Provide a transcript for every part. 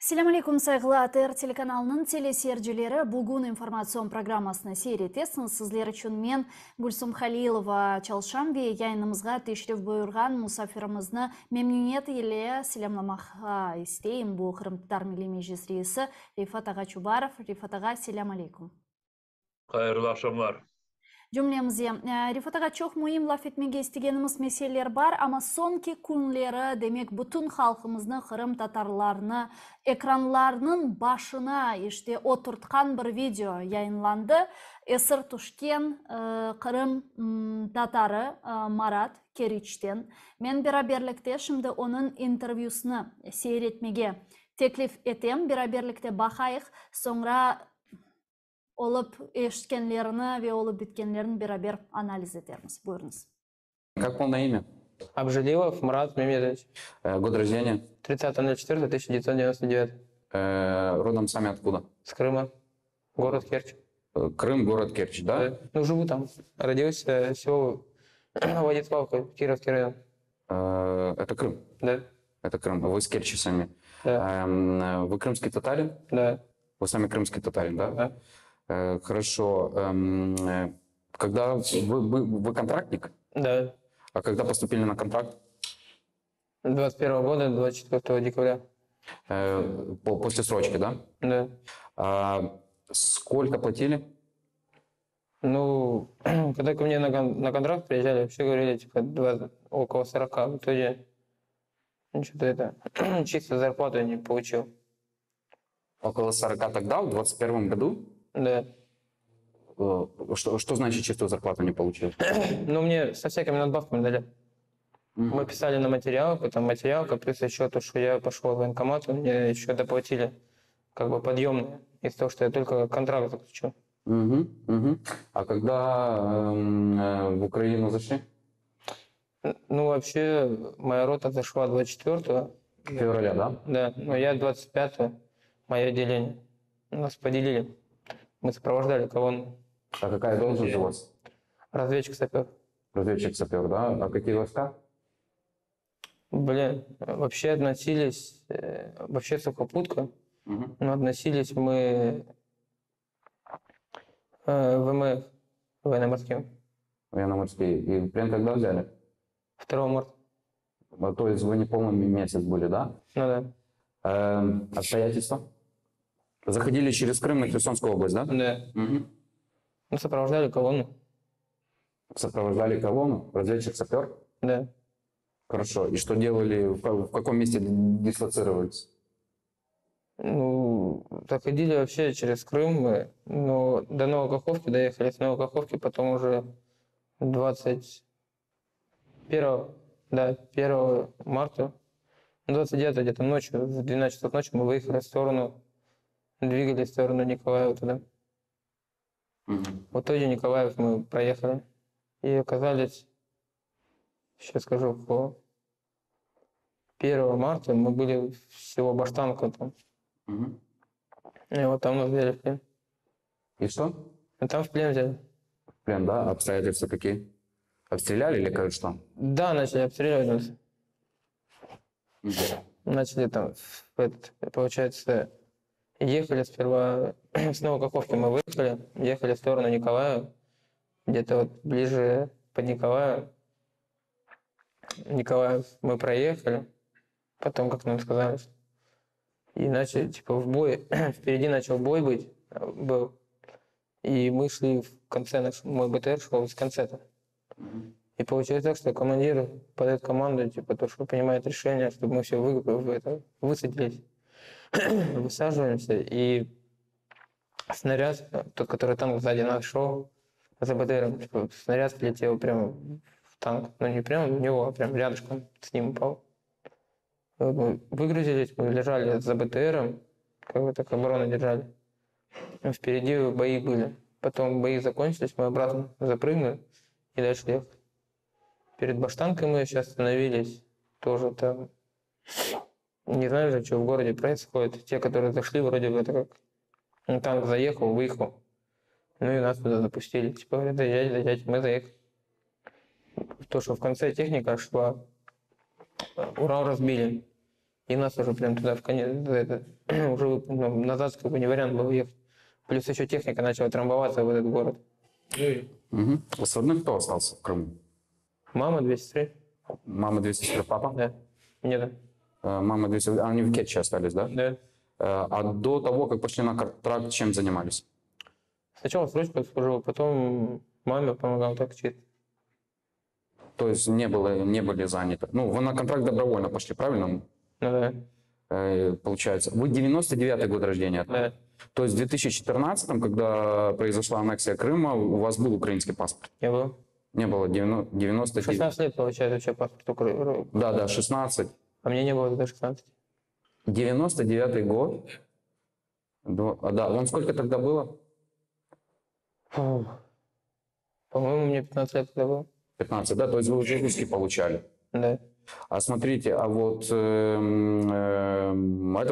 Assalamu alaikum сайгылы АТР телеканалының телесерджилері бүгін информацион программасына сейретесін. Сізлер үшін мен Гүлсім Халилова Чалшамби яйнымызға тешіріп бұйырған мұсафирымызны мемнениет еле селямламаға істейін. Бұл қырымтар милиме жезрейсі Рифат аға Чубаров. Рифат аға, селям алейкум. Қайырлы ақшамлар. Cümlemizde Rifataga çok mühim laf etmege istegenimiz meseleler var ama sonki günleri demek bütün halkımızın Kırım Tatarlarını ekranlarının başına işte oturtkan bir video yayınlandı. Esir Tuşken Kırım Tatarı Marat Keriç'ten. Ben beraberlikte şimdi onun interviewsunu seyretmege teklif etem. Beraberlikte bakayıq, sonra olup eşitkenlerini ve olup bitkenlerini beraber analiz ederimiz. Buyurunuz. Как полное имя? Абжилилов Марат Мемедович. Год рождения? 30.04.1999. Родом сами откуда? С Крыма. Город Керчь. Крым, город Керчь, да? Ну, живу там. Родился село Владиславка, Кировский район. Это Крым? Да. Это Крым. Вы с Керчи сами? Да. Вы крымский татарин? Да. Вы сами крымский татарин, да? Да. Хорошо. Когда вы контрактник? Да. А когда поступили на контракт? 21 года, 24 декабря. После срочки, да? Да. Сколько платили? Ну, когда ко мне на контракт приезжали, вообще говорили, типа, около 40. В итоге что-то это, чисто зарплату я не получил. Около 40 тогда, в 21 году? Да. Что значит чистую зарплату не получил? Ну, мне со всякими надбавками дали. Мы писали на материал, потом материалка, плюс еще то, что я пошел в военкомат, мне еще доплатили как бы подъемные из того, что я только контракт заключил. А когда в Украину зашли? Ну, вообще, моя рота зашла 24 февраля, да? Да, но я 25 мое отделение. Нас поделили. Мы сопровождали колонну. А какая должность у вас? Разведчик-сапер. Разведчик-сапер, да? А какие войска? Блин, вообще относились, вообще сухопутка, но относились мы ВМФ, военно-морским. Военно-морские. И плен когда взяли? 2 марта. То есть вы не полный месяц были, да? Ну да. Обстоятельства? Заходили через Крым на Херсонскую область, да? Да. Ну, сопровождали колонну. Сопровождали колонну? Разведчик-сапер? Да. Хорошо. И что делали, в каком месте дислоцировались? Ну, заходили вообще через Крым, но до Новокаховки доехали, с Новокаховки потом уже 21 марта, 29 где-то ночью, в 12 часов ночи мы выехали в сторону, двигались в сторону Николаева туда. В итоге Николаев мы проехали и оказались, сейчас скажу, по 1 марта мы были в село Баштанка там. И вот там нас взяли в плен. И что? И там в плен взяли. В плен, да? Обстоятельства какие? Обстреляли или как что? Да, начали обстреливать нас. Начали там, получается, ехали сперва, с Новокаховки мы выехали, ехали в сторону Николаева, где-то вот ближе под Николаев мы проехали, потом, как нам сказали, и начали, типа, в бой, впереди начал бой был, и мы шли в конце, мой БТР шел из конца-то. И получилось так, что командир подает команду, типа, то, что принимает решение, чтобы мы все высадились, высаживаемся, и снаряд, тот, который танк сзади нас шел, за БТРом, типа, снаряд влетел прямо в танк, но не прямо в него, а прямо рядышком с ним упал. Вот мы выгрузились, мы лежали за БТРом, как бы так оборону держали. Впереди бои были. Потом бои закончились, мы обратно запрыгнули и дальше ехали. Перед Баштанкой мы сейчас остановились, тоже там, не знаю же, что в городе происходит. Те, которые зашли, вроде бы это как танк заехал, выехал. Ну и нас туда запустили. Типа, говорят, доезжайте, мы заехали. То, что в конце техника шла, Урал разбили. И нас уже прям туда в конец, уже ну, назад как бы не вариант был ехать. Плюс еще техника начала трамбоваться в этот город. Угу. С родных кто остался в Крыму? Мама, 2 сестры. Мама, 2 сестры, папа? Да. Нет. Мама, 2 сестры. Они в Кетче остались, да? Да. А до того, как пошли на контракт, чем занимались? Сначала срочку служил, потом маме помогал так чисто. То есть не были заняты. Ну, вы на контракт добровольно пошли, правильно? Ну да. Получается. Вы 99-й год рождения? Да. То есть в 2014, когда произошла аннексия Крыма, у вас был украинский паспорт? Не было. Не было, 99. 16 лет получается вообще паспорт Украины. Да, 16. А мне не было до 16. 99-й год. Да, вам сколько тогда было? Фу. По-моему, мне 15 лет тогда было. 15, да? То есть вы уже русский получали. Да. А смотрите, а вот это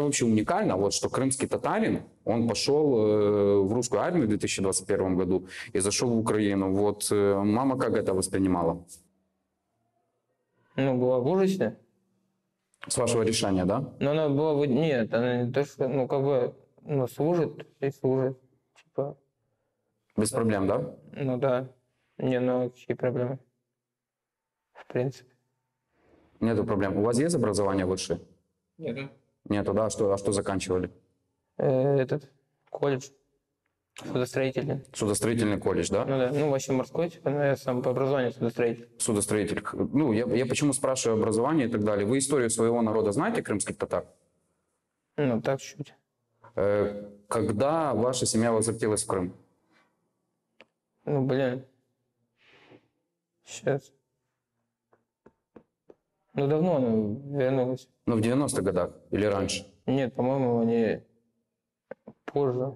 вообще уникально, вот что крымский татарин, он пошел в русскую армию в 2021 году и зашел в Украину. Вот мама как это воспринимала? Ну, была в ужасе. С вашего решения, да? Но она была... Нет, она не то, что... Ну, как бы... Ну, служит и служит. Типа... Без проблем, да? Ну, да. Не, ну, какие проблемы? В принципе. Нету проблем. У вас есть образование высшее? Нет. Нету, да? А что заканчивали? Этот... Колледж. Судостроительный. Судостроительный колледж, да? Ну, да. Ну, вообще морской, типа, но я сам по образованию судостроитель. Судостроитель. Ну, я почему спрашиваю образование и так далее. Вы историю своего народа знаете, крымских татар? Ну, так чуть-чуть. Когда ваша семья возвратилась в Крым? Ну, блин. Сейчас. Ну, давно она вернулась. Ну, в 90-х годах или раньше? Нет, по-моему, они позже.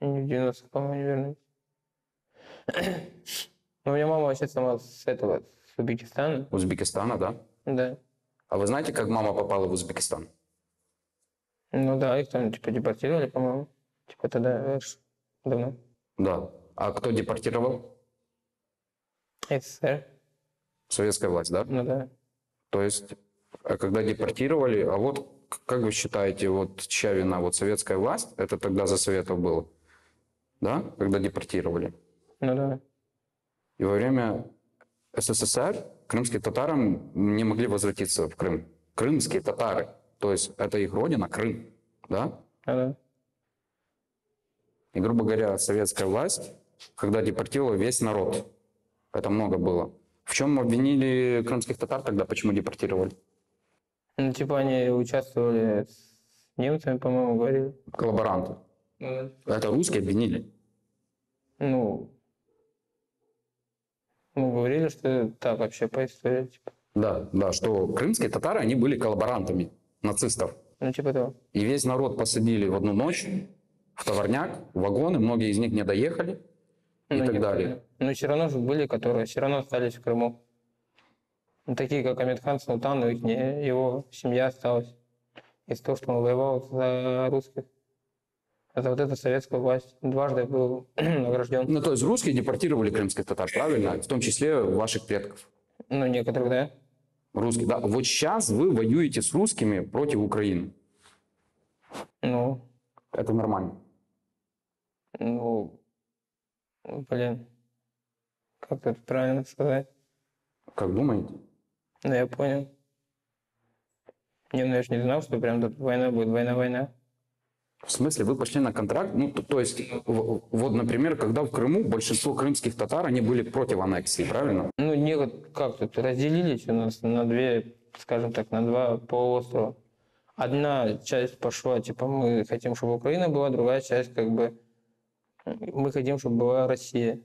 Не в 90-х, по-моему, не вернулись. Но у меня мама вообще сама с этого, с Узбекистана. Узбекистана, да? Да. А вы знаете, как мама попала в Узбекистан? Ну да, их там типа депортировали, по-моему. Типа тогда аж давно. Да. А кто депортировал? СССР. Советская власть, да? Ну да. То есть, когда депортировали, а вот как вы считаете, вот чья вина? Вот советская власть, это тогда за Советов было, да? Когда депортировали. Ну да. И во время СССР крымские татары не могли возвратиться в Крым. Крымские татары, то есть это их родина, Крым, да? Ну да. И, грубо говоря, советская власть, когда депортировала весь народ, это много было. В чем обвинили крымских татар тогда, почему депортировали? Ну, типа они участвовали с немцами, по-моему, говорили. Коллаборанты. Ну, Это русские обвинили. ну, говорили, что так вообще по истории. Типа. Да, что крымские татары, они были коллаборантами нацистов. Ну, типа того. И весь народ посадили в одну ночь в товарняк, в вагоны, многие из них не доехали и Ну, так некоторые. далее. Но все равно же были, которые все равно остались в Крыму. Ну, такие, как Амирхан Султан, его семья осталась. Из-за того, что он воевал за русских. Это вот эта советская власть. Дважды был награжден. Ну, то есть русские депортировали крымских татар, правильно? В том числе ваших предков. Ну, некоторых, да. Русские, да. Вот сейчас вы воюете с русскими против Украины. Ну, Это нормально. ну, блин. Как тут правильно сказать? Как думаете? Ну, я понял. Не, ну я же не знал, что прям тут война будет, война. В смысле, вы пошли на контракт? Ну, то есть, вот, например, когда в Крыму большинство крымских татар, они были против аннексии, правильно? Ну, не вот как тут разделились у нас на две, скажем так, на два полуострова. Одна часть пошла, типа, мы хотим, чтобы Украина была, другая часть, как бы, мы хотим, чтобы была Россия.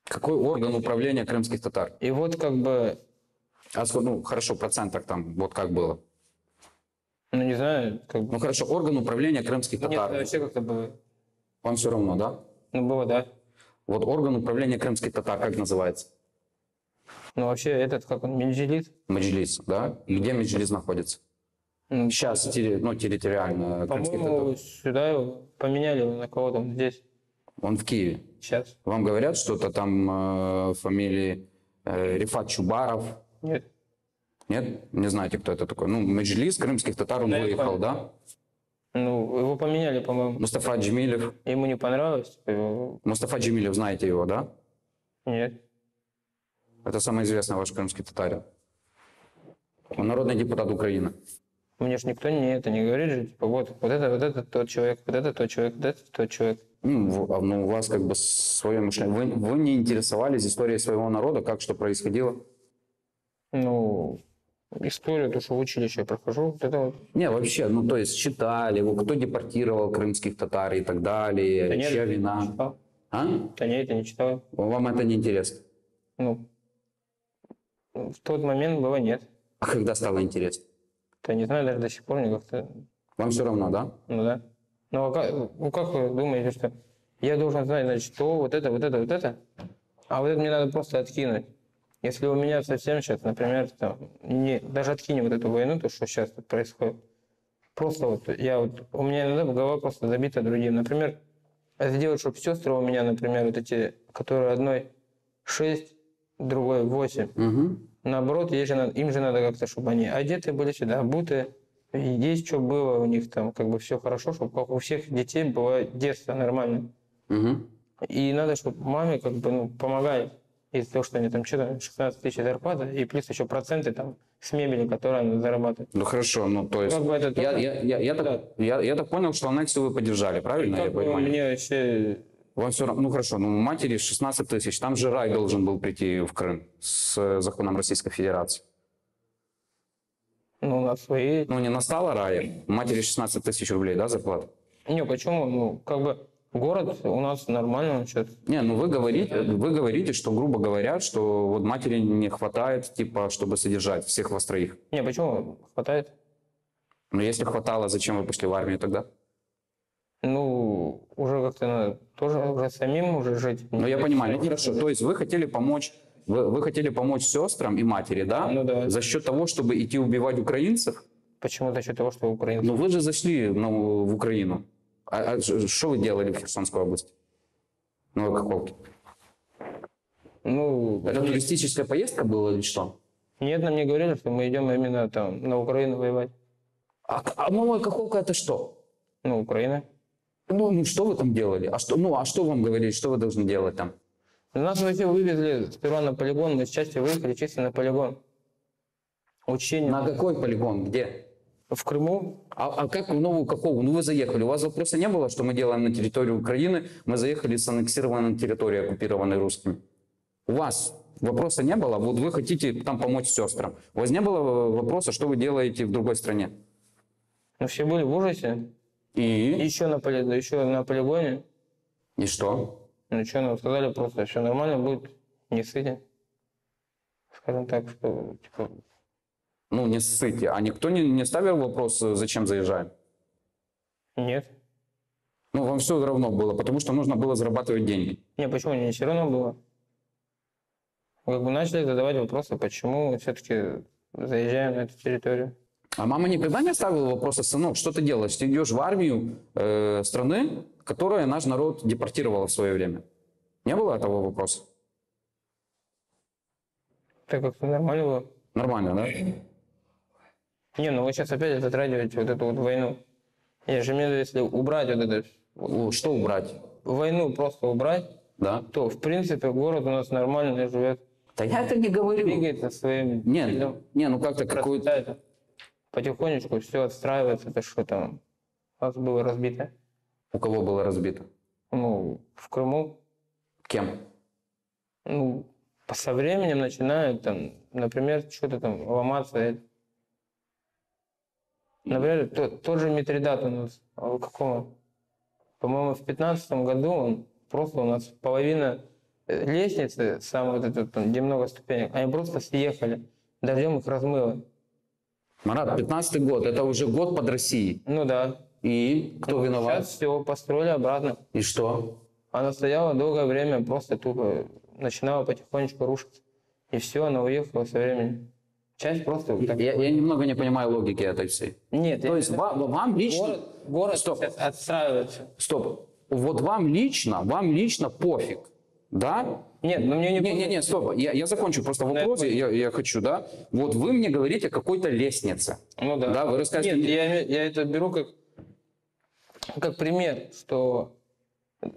Какой орган управления крымских татар? И вот как бы, Ну, хорошо, в процентах там, вот как было. ну, не знаю, как бы... Ну, хорошо, орган управления крымских Нет, татар. вообще как-то было. Вам все равно, да? Ну, было, да. Вот орган управления крымских татар, как называется? Ну, вообще, этот, как он, Меджилис? Меджлис, да? Где Меджлис находится? Ну, Сейчас, территориально крымских по-моему, татар. сюда его поменяли на кого-то здесь, Он в Киеве. сейчас. Вам говорят что-то там фамилии Рифат Чубаров? Нет. Нет? Не знаете, кто это такой? Ну, Меджлис крымских татар, он Да, я выехал, понял. да? Ну, его поменяли, по-моему. Мустафа Джемилев. Ему не понравилось. Мустафа Джемилев, знаете его, да? Нет. Это самый известный ваш крымский татарин. Он народный депутат Украины. Мне же никто не говорит же, типа, вот это тот человек, вот это тот человек, вот это тот человек. Ну, у вас как бы свое мышление. Вы не интересовались историей своего народа, как что происходило? Ну, историю, то, что в училище я прохожу, вот это вот. Не, вообще, ну, то есть читали, кто депортировал крымских татар и так далее, Да нет, чья я не вина. читал. А? Да нет, я не читал. Вам это не интересно? Ну, в тот момент было нет. А когда стало интересно? Да не знаю, даже до сих пор мне как-то, Вам все равно, да? ну да. Ну, как вы думаете, что я должен знать, значит, что вот это, а вот это мне надо просто откинуть. Если у меня совсем сейчас, например, там, даже откинем вот эту войну, то, что сейчас тут происходит, просто вот у меня иногда голова просто забита другим. Например, сделать, чтобы сестры у меня, например, вот эти, которые одной 6, другой 8, Угу. наоборот, им же надо как-то, чтобы они одеты были сюда, обуты, и есть что было у них там, как бы все хорошо, чтобы как у всех детей было детство нормально. Угу. И надо, чтобы маме как бы, ну, помогали. Из-за того, что они там что-то 16 тысяч зарплата, и плюс еще проценты там с мебели, которую она зарабатывает. Ну хорошо, ну то есть Как бы это я так понял, что аннексию вы поддержали, правильно я Как бы понимаю? мне вообще... Вам все равно, ну хорошо, ну у матери 16 тысяч, там же рай должен был прийти в Крым с законом Российской Федерации. Ну, у нас свои... Ну не настало рая, у матери 16 тысяч рублей, да, зарплата? Не, почему? Ну, как бы город у нас нормально он сейчас. Не, ну вы говорите, что, грубо говоря, что вот матери не хватает, типа, чтобы содержать всех вас троих. Не, почему? Хватает? Но если хватало, зачем вы пошли в армию тогда? Ну, уже как-то надо тоже уже самим уже жить. Ну я понимаю, ну хорошо, то есть вы хотели помочь, вы хотели помочь сестрам и матери, да? Ну да. За счет того, чтобы идти убивать украинцев? Почему за счет того, что украинцы? Ну вы же зашли в Украину. А что вы делали в Херсонской области? Ну, Каховке. Ну, Это туристическая поездка была или что? нет, нам не говорили, что мы идем именно там на Украину воевать. А Новая Каховка это что? Ну, Украина. Ну, что вы там делали? А что вам говорили, что вы должны делать там? Нас вообще вывезли сперва на полигон, мы с части выехали чисто на полигон. Учение. На какой полигон? Где? В Крыму. А как в Новую Каховку? Ну вы заехали. У вас вопроса не было, что мы делаем на территории Украины? Мы заехали с аннексированной территории, оккупированной русскими. У вас вопроса не было? Вот вы хотите там помочь сестрам. У вас не было вопроса, что вы делаете в другой стране? Ну, все были в ужасе. И? Еще на полигоне. И что? Ну, что нам сказали, просто все нормально будет, не сыти. Скажем так, что, типа... Ну, не ссыте. А никто не ставил вопрос, зачем заезжаем? Нет. Ну, вам все равно было, потому что нужно было зарабатывать деньги. Не, почему не все равно было? Как бы начали задавать вопросы, почему все-таки заезжаем на эту территорию. А мама никогда не ставила вопроса: сынок, что ты делаешь? Ты идешь в армию страны, которая наш народ депортировала в свое время. Не было этого вопроса? Так как-то нормально было. Нормально, да? Не, ну вы сейчас опять затрагиваете вот эту вот войну. Я же имею в виду, если убрать вот это... Что убрать? Войну просто убрать, Да? то, в принципе, город у нас нормально живет. Да я это не говорю. Двигается своим... Не, ну как-то какой-то... процветает. Потихонечку все отстраивается. Это что там у нас было разбито? У кого было разбито? Ну, в Крыму. Кем? Ну, со временем начинают там, например, что-то там ломаться. Например, тот же Митридат у нас, в каком? По-моему, в 15-м году он просто у нас половина лестницы, самая вот эта, там, где много ступенек, они просто съехали. Дождем их размыло. Марат, 15-й год, это уже год под Россией. Ну да. И кто виноват? Сейчас все построили обратно. И что? Она стояла долгое время, просто тупо начинала потихонечку рушиться. И все, она уехала со временем. Часть просто... так... Я немного не понимаю логики этой всей. Нет, То есть вам лично... Город Стоп. сейчас отстраивается. Стоп. Вот вам лично пофиг. Да? Нет, ну мне не... Не, стоп, я закончу просто вопрос, я хочу, да? Вот вы мне говорите о какой-то лестнице. Ну да. Да, вы рассказываете... Нет, я это беру как пример, что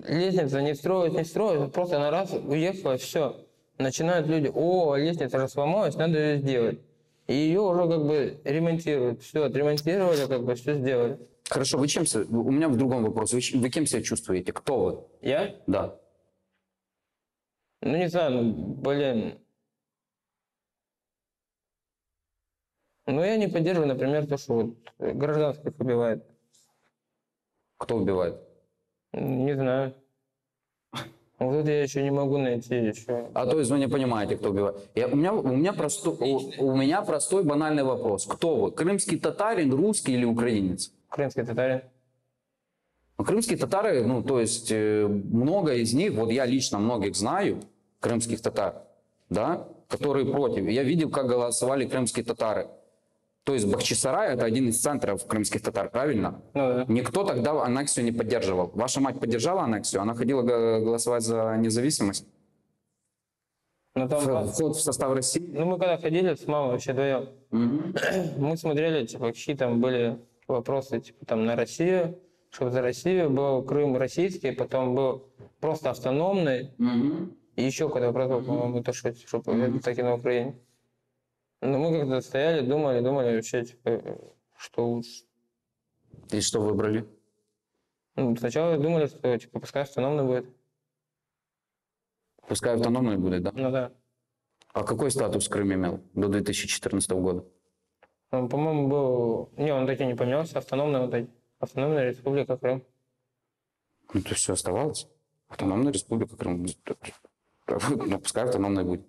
лестница не строят, просто на раз уехала, все. Начинают люди, о, лестница же сломалась, надо ее сделать. И ее уже как бы ремонтируют. Все, отремонтировали, как бы все сделали. Хорошо, вы чем... У меня в другом вопрос. Вы кем себя чувствуете? Кто вы? Я? Да. Ну не знаю, ну, блин. Ну я не поддерживаю, например, то, что вот гражданских убивают. Кто убивает? Не знаю. Вот это я еще не могу найти еще. А то есть вы не понимаете, кто убивает. У меня простой банальный вопрос. Кто вы? Крымский татарин, русский или украинец? Крымский татарин. Ну, крымские татары, ну, то есть много из них, вот я лично многих знаю, крымских татар, да, которые против. Я видел, как голосовали крымские татары. То есть Бахчисарай – это один из центров крымских татар, правильно? Ну, да. Никто тогда аннексию не поддерживал. Ваша мать поддержала аннексию? Она ходила голосовать за независимость? Ну, там, Вход в состав России? ну, мы когда ходили с мамой вообще вдвоем, мы смотрели, типа, какие там были вопросы, типа, там, на Россию, чтобы за Россию был Крым российский, потом был просто автономный, и еще какой-то вопрос был, по-моему, то, что, чтобы это таки на Украине. Но мы как-то стояли, думали вообще, типа, что лучше. И что выбрали? Ну, сначала думали, что, типа, пускай автономный будет. Пускай автономный будет, да? Ну, да. А какой статус Крым имел до 2014 года? Он, по-моему, был... Не, он таки не поменялся, автономный вот эти. Автономная республика Крым. Ну, то все оставалось. Автономная республика Крым. Ну, пускай автономная будет.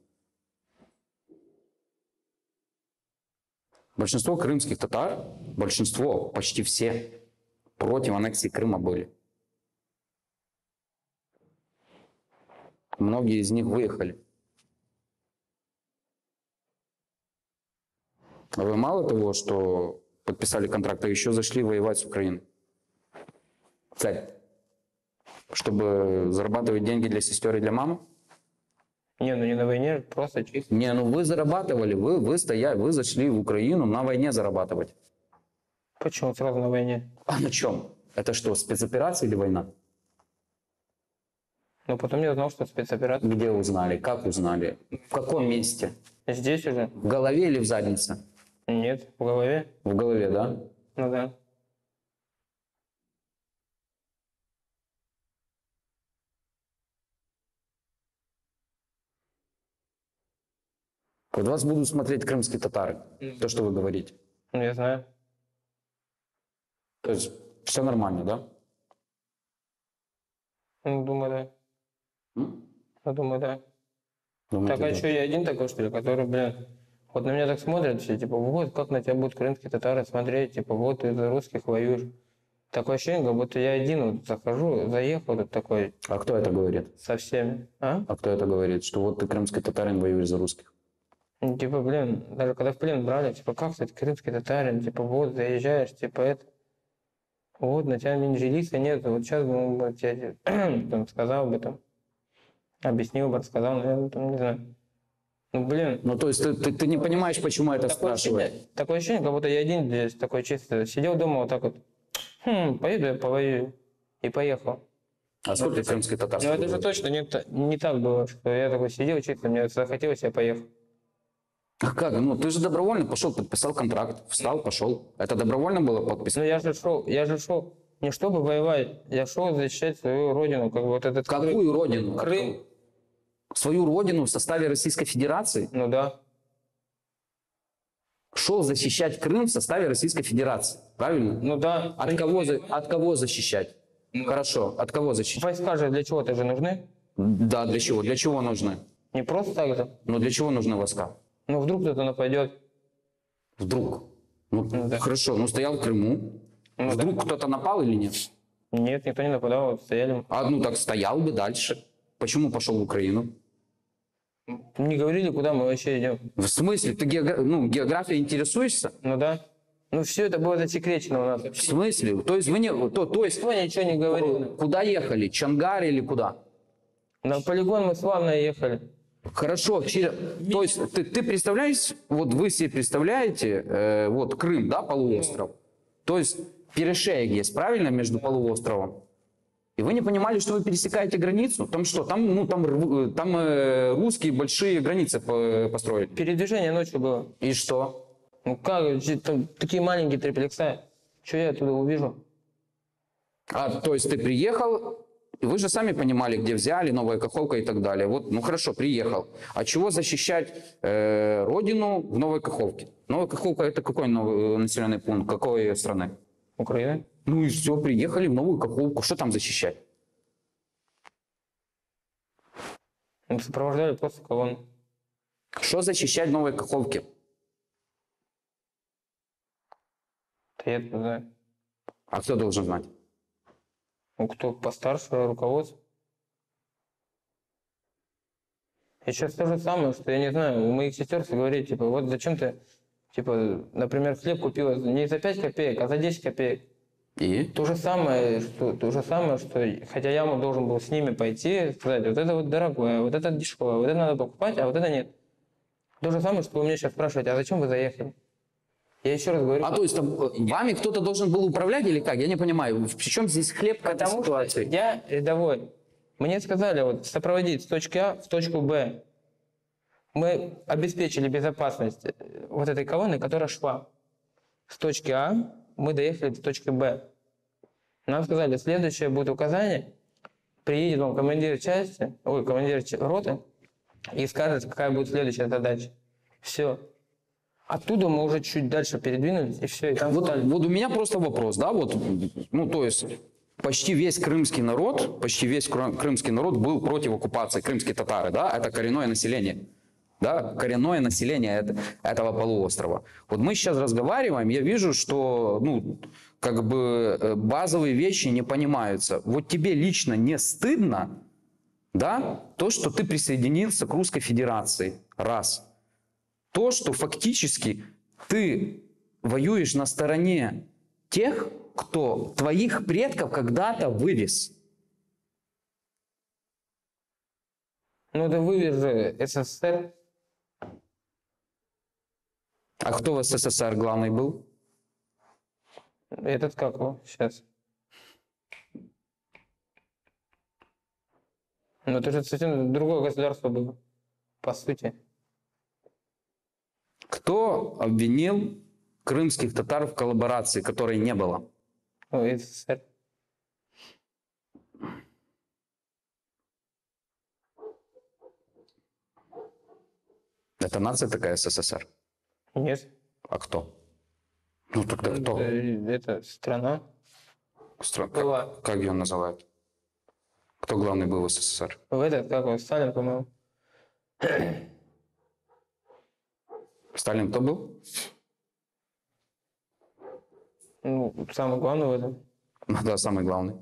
Большинство крымских татар, большинство, почти все, против аннексии Крыма были. Многие из них выехали. А вы мало того, что подписали контракт, а еще зашли воевать с Украиной. Цель. Чтобы зарабатывать деньги для сестер и для мамы? Не, ну не на войне, просто чисто. Не, ну вы зарабатывали, вы зашли в Украину на войне зарабатывать. Почему сразу на войне? А на чем? Это что, спецоперация или война? Ну, потом я узнал, что спецоперация. Где узнали? Как узнали? В каком месте? Здесь уже? В голове или в заднице? Нет, в голове. В голове, да? Ну да. Вот вас будут смотреть крымские татары. То, что вы говорите. Ну, я знаю. То есть все нормально, да? Ну, думаю, да. Я думаю, да. Думаете, Так, а да? что, я один такой, что ли, который, блин, вот на меня так смотрят все, типа, вот, как на тебя будут крымские татары смотреть, типа, вот, ты за русских воюешь. Такое ощущение, как будто я один вот захожу, заехал тут такой А кто это говорит? со всеми. А? А кто это говорит? Что вот ты крымский татарин, воюешь за русских? Ну, типа, блин, даже когда в плен брали, типа, как ты крымский татарин, типа, вот, заезжаешь, типа, это, вот, на тебя Менджелиса нет, вот сейчас бы он тебе там, сказал бы, там, объяснил бы, рассказал, наверное, там, не знаю. Ну, блин. Ну, то есть ты не понимаешь, почему это спрашивает? Такое ощущение, как будто я один здесь, такой чисто, сидел дома вот так вот, поеду я повоюю, и поехал. А сколько крымских татар? Ну, это же точно не так было, что я такой сидел чисто, мне захотелось, я поехал. А как? Ну, ты же добровольно пошел, подписал контракт, встал, пошел. Это добровольно было подпись? Ну, я же шел не чтобы воевать, я шел защищать свою родину, как бы вот этот... Какую родину? Крым. Свою родину в составе Российской Федерации? Ну, да. Шел защищать Крым в составе Российской Федерации, правильно? Ну, да. От кого защищать? Хорошо, от кого защищать? Войска же для чего-то же нужны? Да, для чего? Для чего нужны? Не просто так же. Но для чего нужны войска? Ну, вдруг кто-то нападет. Вдруг? Ну, да. Хорошо, ну стоял в Крыму. Ну, Вдруг да. кто-то напал или нет? Нет, никто не нападал, вот стояли. А ну так стоял бы дальше. Почему пошел в Украину? Не говорили, куда мы вообще идем. В смысле? Ты географией интересуешься? Ну, да. Ну, все это было засекречено у нас. В смысле? То есть вы не... То есть Никто ничего не говорил. куда ехали? Чонгар или куда? На полигон мы славно ехали. Хорошо, то есть ты представляешь, вот вы себе представляете, вот Крым, да, полуостров, то есть перешеек есть, правильно, между полуостровом? И вы не понимали, что вы пересекаете границу? Там что, там русские большие границы построили. Передвижение ночью было. И что? Ну как, там такие маленькие триплекса. Что я оттуда увижу? То есть ты приехал, и вы же сами понимали, где взяли, Новая Каховка и так далее. Вот, ну хорошо, приехал. А чего защищать родину в Новой Каховке? Новая Каховка — это какой новый населенный пункт, какой страны? Украина. Ну и все, приехали в Новую Каховку. Что там защищать? Мы сопровождали просто колонну. Что защищать в Новой Каховке? Да я это знаю. А кто должен знать? Ну, кто постарше, руководство. И сейчас то же самое, что я не знаю, у моих сестер говорит, типа, вот зачем ты, типа, например, хлеб купила не за 5 копеек, а за 10 копеек. И? То же самое, что хотя я должен был с ними пойти, сказать, вот это вот дорогое, вот это дешевое, вот это надо покупать, а вот это нет. То же самое, что вы меня сейчас спрашиваете, а зачем вы заехали? Я еще раз говорю. То есть там, вами кто-то должен был управлять или как? Я не понимаю. В чем здесь хлеб к этой Потому что ситуации? я рядовой. Мне сказали вот сопроводить с точки А в точку Б. Мы обеспечили безопасность вот этой колонны, которая шла. С точки А мы доехали до точки Б. Нам сказали, следующее будет указание. Приедет вам командир части, командир роты и скажет, какая будет следующая задача. Все. Оттуда мы уже чуть дальше передвинулись, и все, и там Вот стали. у меня просто вопрос, да, вот, ну, то есть почти весь крымский народ был против оккупации, крымские татары, да, это коренное население, да, коренное население этого полуострова. Вот мы сейчас разговариваем, я вижу, что, ну, как бы базовые вещи не понимаются. Вот тебе лично не стыдно, да, то, что ты присоединился к Русской Федерации, раз. То, что фактически ты воюешь на стороне тех, кто твоих предков когда-то вывез. Ну да вывез же СССР. А кто в СССР главный был? Этот как его сейчас? Ну это же совсем другое государство было, по сути. Кто обвинил крымских татар в коллаборации, которой не было? СССР. Это нация такая СССР? Нет. А кто? Ну тогда кто? Это страна. Была. Как ее называют? Кто главный был в СССР? В этот, как он, Сталин, по-моему. Сталин кто был? Ну, самый главный в этом. Ну да, самый главный.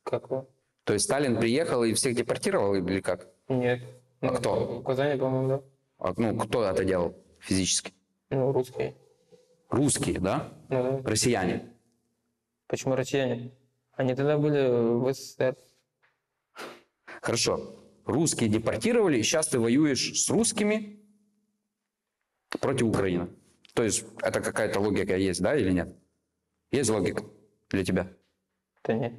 Как его? То есть Сталин приехал и всех депортировал или как? Нет. А кто? В Казани, по-моему, да. Ну, кто это делал физически? Ну, русские. Русские, да? Ну, да. Россияне. Почему россияне? Они тогда были в СССР. Хорошо. Русские депортировали, и сейчас ты воюешь с русскими против Украины. То есть это какая-то логика есть, да, или нет? Есть логика для тебя? Да нет.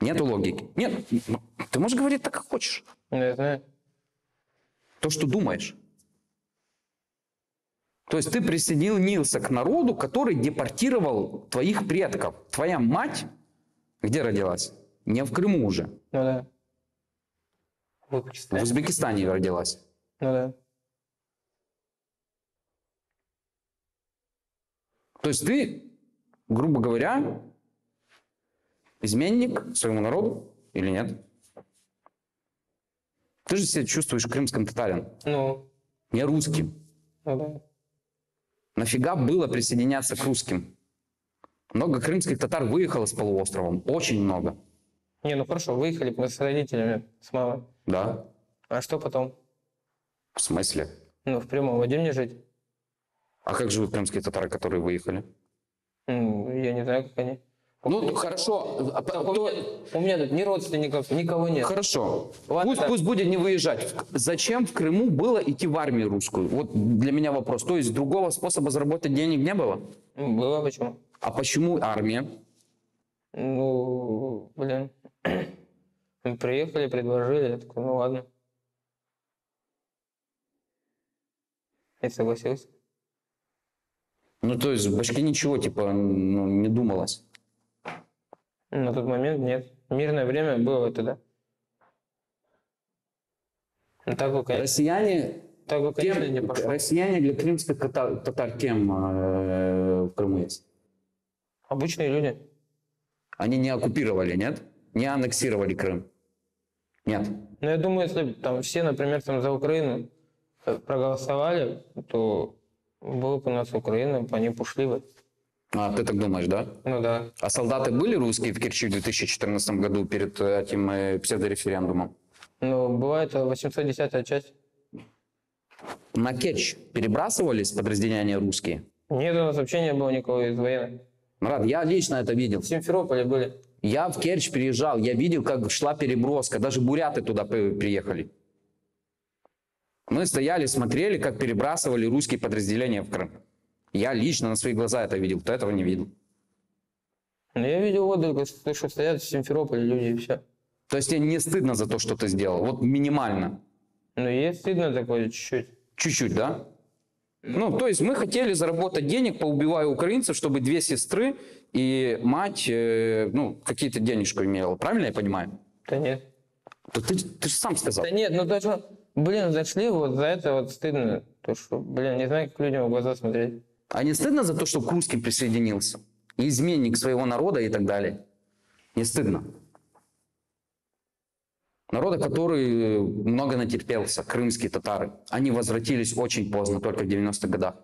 Нету логики? Нет. Ну, ты можешь говорить так, как хочешь. Ну, я знаю. То, что думаешь. То есть ты присоединился к народу, который депортировал твоих предков. Твоя мать где родилась? Не в Крыму уже. Ну да. В В Узбекистане. Узбекистане родилась. Ну да. То есть ты, грубо говоря, изменник своему народу или нет? Ты же себя чувствуешь крымским татарин, Ну, не русским. ну да. Нафига было присоединяться к русским? Много крымских татар выехало с полуостровом. Очень много. Не, ну хорошо, выехали мы с родителями, с мамой. Да? А что потом? В смысле? Ну, в прямом, где мне жить? А как живут крымские татары, которые выехали? Ну, я не знаю, как они. Ну, хорошо. У меня тут ни родственников, никого нет. Хорошо. Ладно, Пусть будет не выезжать. Зачем в Крыму было идти в армию русскую? Вот для меня вопрос. То есть другого способа заработать денег не было? Было, почему? А почему армия? Ну, блин. Приехали, предложили, я такой, ну ладно. И согласился. Ну, то есть в башке ничего, типа, ну, не думалось. На тот момент нет. Мирное время было тогда. Ну, так бы, конечно, не пошло. Россияне для крымских татар кем в Крыму есть? Обычные люди. Они не оккупировали, нет? Не аннексировали Крым? Нет. Но я думаю, если бы там все, например, там за Украину проголосовали, то была бы у нас Украина, они бы ушли бы. А ты так думаешь, да? Ну да. А солдаты были русские в Керчи в 2014 году перед этим псевдореферендумом? Ну, бывает 810-я часть. На Керчь перебрасывались подразделения русские? Нет, у нас вообще не было никого из военных. Марат, я лично это видел. В Симферополе были. Я в Керчь приезжал, я видел, как шла переброска. Даже буряты туда приехали. Мы стояли, смотрели, как перебрасывали русские подразделения в Крым. Я лично на свои глаза это видел, кто этого не видел. Ну, я видел отдых, что стоят в Симферополе люди и все. То есть тебе не стыдно за то, что ты сделал? Вот минимально. Ну, есть стыдно такое чуть-чуть. Чуть-чуть, да? Ну, то есть мы хотели заработать денег, поубивая украинцев, чтобы 2 сестры и мать, ну, какие-то денежку имела. Правильно я понимаю? Да нет. Да ты же сам сказал. Да нет, ну даже, блин, зашли, вот за это вот стыдно. То, что, блин, не знаю, как людям в глаза смотреть. А не стыдно за то, что к русским присоединился? И изменник своего народа и так далее? Не стыдно? Народа, который много натерпелся, крымские татары. Они возвратились очень поздно, только в 90-х годах,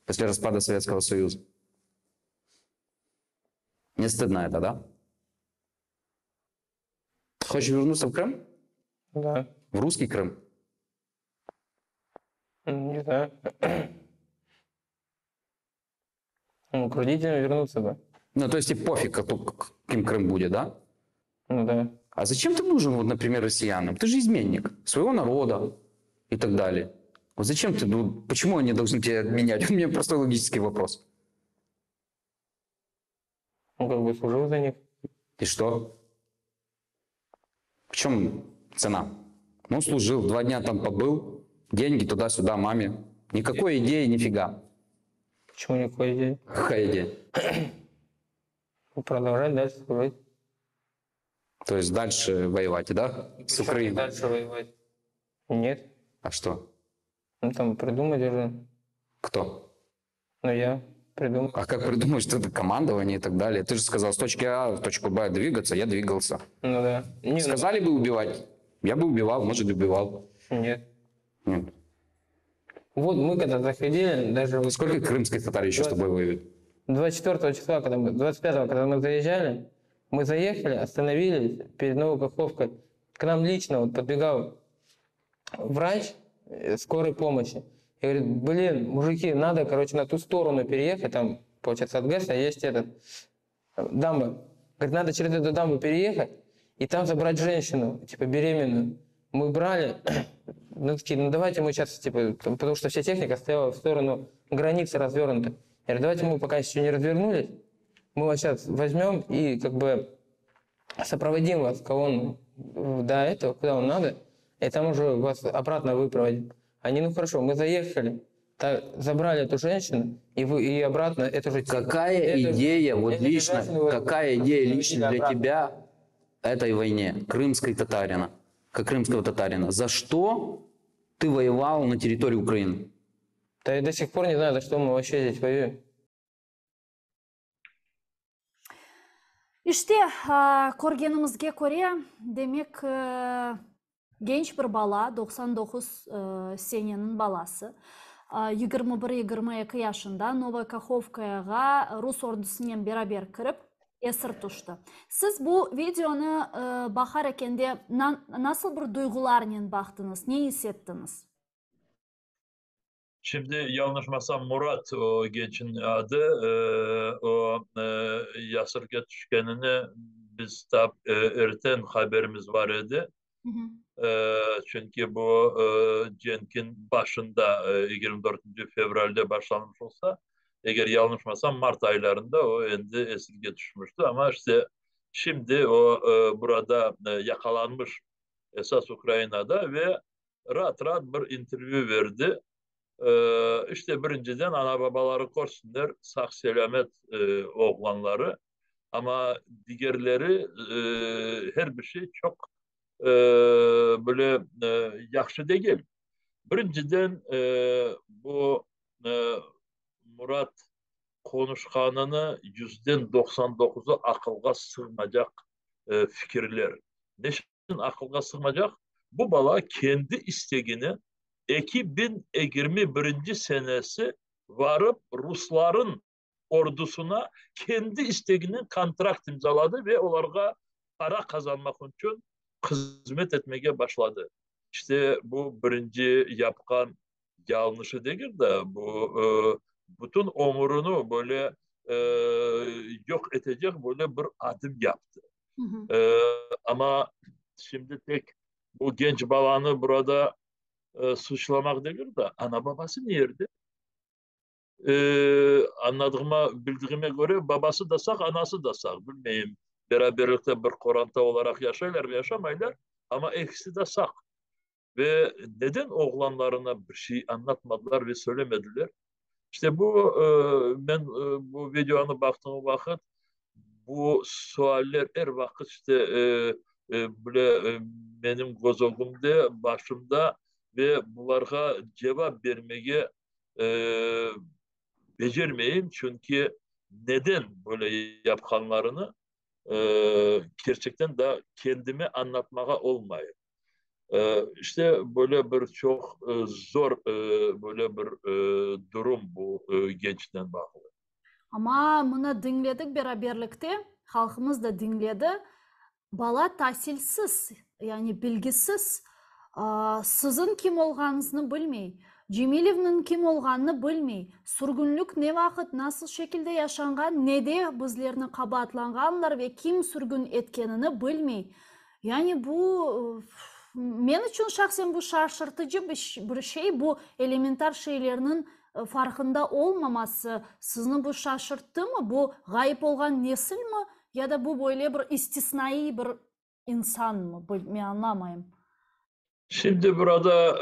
после распада Советского Союза. Не стыдно это, да? Хочешь вернуться в Крым? Да. В русский Крым? Не знаю. Ну, к родителям вернуться бы. Ну, то есть и пофиг, каким Крым будет, да? Ну да. А зачем ты нужен, вот, например, россиянам? Ты же изменник своего народа и так далее. Вот зачем ты, ну, почему они должны тебя менять? У меня простой логический вопрос. Он как бы служил за них. И что? В чем цена? Ну, служил, 2 дня там побыл, деньги туда-сюда маме. Никакой идеи, нифига. Почему никакой идеи? Какая идея? Продолжать дальше служить. То есть дальше воевать, да? С Украиной. Дальше воевать. Нет. А что? Ну там придумать уже. Кто? Ну я придумал. А как придумать, что это командование и так далее? Ты же сказал, с точки А в точку Б двигаться, я двигался. Ну да. Не, Сказали бы убивать, я бы убивал, может, убивал. Нет. Нет. Вот мы когда заходили, даже вот Сколько крымских татар еще с тобой воюют? 24 числа, 25-го, когда мы заезжали, мы заехали, остановились перед Новой Каховкой. К нам лично вот подбегал врач скорой помощи. И говорит, блин, мужики, надо, короче, на ту сторону переехать, там, получается, от ГЭСа есть дамба. Говорит, надо через эту дамбу переехать и там забрать женщину, типа, беременную. Мы брали, ну, такие, ну, давайте мы сейчас, типа, потому что вся техника стояла в сторону границы развернута. Я говорю, давайте мы пока еще не развернулись, мы вас сейчас возьмем и, как бы, сопроводим вас в колонну до этого, куда вам надо, и там уже вас обратно выпроводим. Они, ну хорошо, мы заехали, забрали эту женщину, и обратно эту же... Какая идея, вот лично, какая идея лично для тебя этой войне, крымской татарина, как крымского татарина? За что ты воевал на территории Украины? Да я до сих пор не знаю, за что мы вообще здесь воюем. Иште, көргенімізге көре, демек genç bir bala, 99 senyanın balası, 21-22 yaşında Novaya Kakhovka'ya Rus ordusundan beraber kirip esir tuttu. Siz bu videonu bakar ekende nasıl bir duygularla baktınız, ne hissettiniz? Şimdi yanlışmasam Murat o gençin adı. Yasırga düşkenini biz erten haberimiz var idi. Hı hı. Çünkü bu Cenk'in başında 24. fevralde başlanmış olsa eğer yanlışmasam Mart aylarında o endi esirge düşmüştü ama işte şimdi o burada yakalanmış esas Ukrayna'da ve rahat rahat bir interview verdi. İşte birinciden ana babaları korusunlar sağ selamet oğlanları ama diğerleri her bir şey çok böyle yaxşı değil. Birinciden bu e, Murat konuşkanını %99'u akılga sığmayacak fikirler. Ne için akılga sığmayacak? Bu bala kendi isteğini 2021 senesi varıp Rusların ordusuna kendi isteğinin kontrakt imzaladı ve onlara para kazanmak için hizmet etmeye başladı. İşte bu birinci yapkan yanlışı değil de bu bütün omurunu böyle e, yok edecek böyle bir adım yaptı. Hı hı. Ama şimdi tek bu genç balanı burada suçlamak değil de ana babası nerede? Anladığıma bildiğime göre babası da sağ, anası da sağ. Bilmeyeyim. Beraberlikte bir koranta olarak yaşarlar mı yaşamaylar ama ikisi de sağ. Ve neden oğlanlarına bir şey anlatmadılar ve söylemediler? İşte bu ben bu videoya baktığım vakit bu sualler her vakit işte böyle benim gözümde başımda ve bunlara cevap vermeye e, becermeyeyim çünkü neden böyle yapkanlarını e, gerçekten de kendime anlatmaya olmayı. İşte böyle bir çok zor böyle bir durum bu gençten bağlı. Ama bunu dinledik beraberlikte, halkımız da dinledi. Bala tahsilsiz, yani bilgisiz, sizin kim olganınızı bilmey, Cemilev'nin kim olganını bilmey, sürgünlük ne vakit, nasıl şekilde yaşangan, ne de bizlerini kabatlanganlar ve kim sürgün etkenini bilmey. Yani bu men için şahsen bu şaşırtıcı bir şey, bu elementar şeylerinin farkında olmaması sizni bu şaşırttı mı? Bu gayip olan nesil mi? Ya da bu böyle bir istisnai bir insan mı? Ben anlamayayım. Şimdi burada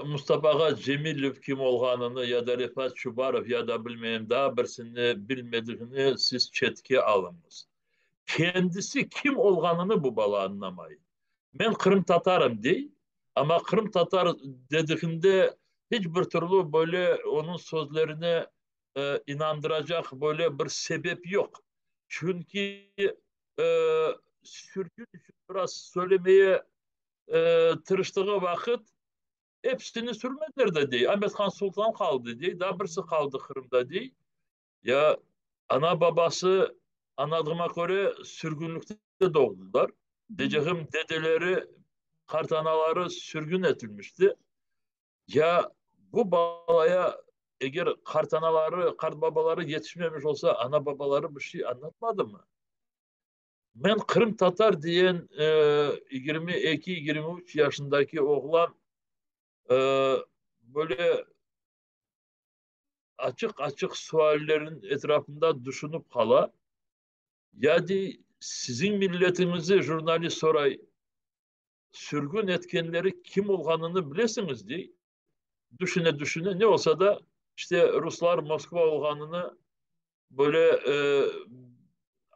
Mustafa'ga Cemilov kim olganını ya da Rifat Çubarov ya da bilmeyeyim daha birisini bilmediğini siz çetki alınız. Kendisi kim olganını bu bala anlamayın. Ben Kırım Tatarım değil ama Kırım Tatar dediğinde hiçbir türlü böyle onun sözlerine inandıracak böyle bir sebep yok. Çünkü e, sürgün için biraz söylemeye tırıştığı vakit hepsini sürmediler de değil. Ahmet Han Sultan kaldı değil. Daha birisi kaldı Kırım'da değil. Ya ana babası anladığıma göre sürgünlükte doğdular. Diyeceğim dedeleri, kartanaları sürgün edilmişti. Ya bu balaya eğer kartanaları, kart babaları yetişmemiş olsa ana babaları bir şey anlatmadı mı? Ben Kırım Tatar diyen 22-23 yaşındaki oğlan e, böyle açık açık suallerin etrafında düşünüp hala yani sizin milletinizi jurnalist soray sürgün etkenleri kim olganını bilesiniz diye düşüne düşüne ne olsa da işte Ruslar Moskova olganını böyle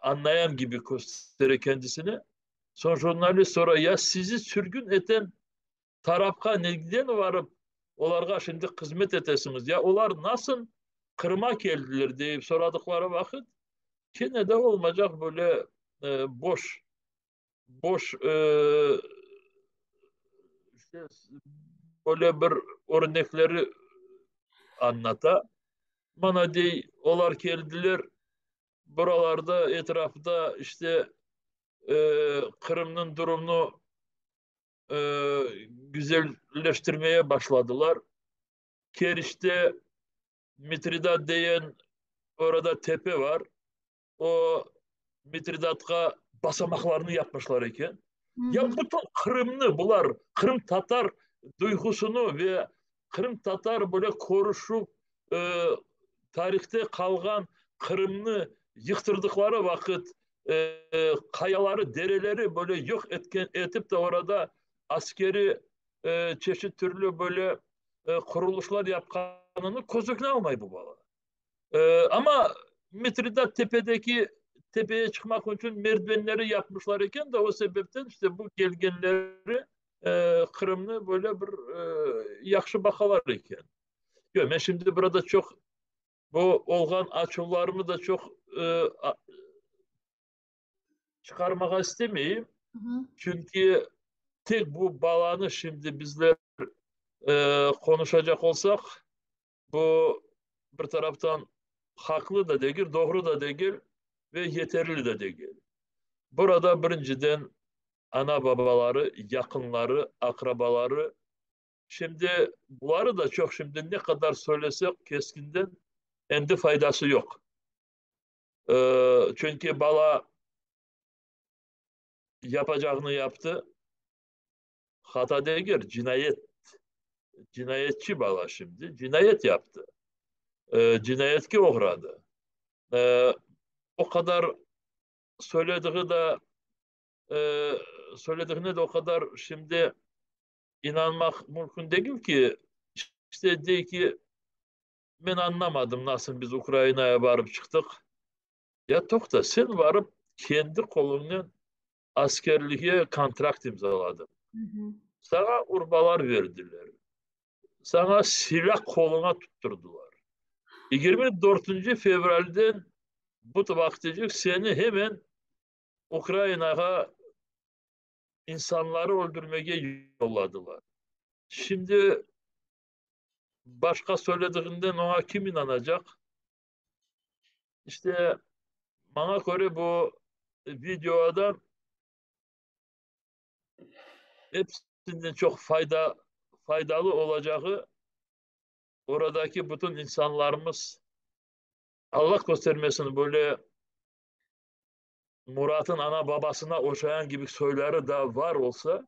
anlayan gibi gösterir kendisini. Son jurnalist sonra ya sizi sürgün eden tarafka neden varıp onlara şimdi hizmet etesiniz ya onlar nasıl Kırım'a geldiler deyip soradıkları vakit yine de olmayacak böyle boş boş işte böyle bir örnekleri anlata. Bana dey olar geldiler buralarda etrafta işte Kırım'ın durumunu güzelleştirmeye başladılar. Keriç'te Mitridat diyen orada tepe var. O Mitridat'a basamaklarını yapmışlar iken. Hı Ya hı. bütün Kırımlı bunlar Kırım Tatar duygusunu ve Kırım Tatar böyle koruşup tarihte kalgan Kırımlı yıktırdıkları vakit kayaları, dereleri böyle yok etip de orada askeri çeşit türlü böyle kuruluşlar yapkanını kozukne almayı bu bala. Ama Mitridat tepeye çıkmak için merdivenleri yapmışlar iken de o sebepten işte bu gelgenleri Kırımlı böyle bir yakşı bakalar iken. Yok, ben şimdi burada çok bu olgan açılarımı da çok çıkarmak istemeyeyim. Hı hı. Çünkü tek bu bağlanı şimdi bizler konuşacak olsak bu bir taraftan haklı da değil, doğru da değil ve yeterli de değil. Burada birinciden ana babaları, yakınları, akrabaları, şimdi bunları da çok şimdi ne kadar söylesek keskinden endi faydası yok. Çünkü bala yapacağını yaptı. Hata değil, cinayetçi bala şimdi. Cinayet yaptı. Cinayetki uğradı. Ee, O kadar söylediği de e, söylediğine de o kadar şimdi inanmak mümkün değil ki. İşte değil ki ben anlamadım nasıl biz Ukrayna'ya varıp çıktık. Ya Tokta sen varıp kendi kolunun askerliğe kontrakt imzaladın. Hı hı. Sana urbalar verdiler. Sana silah koluna tutturdular. 24. fevralden bu vakticik seni hemen Ukrayna'ya insanları öldürmeye yolladılar. Şimdi başka söylediğinden ona kim inanacak? İşte bana göre bu videodan hepsinden çok faydalı olacağı oradaki bütün insanlarımız Allah göstermesin böyle Murat'ın ana babasına okşayan gibi söyleri de var olsa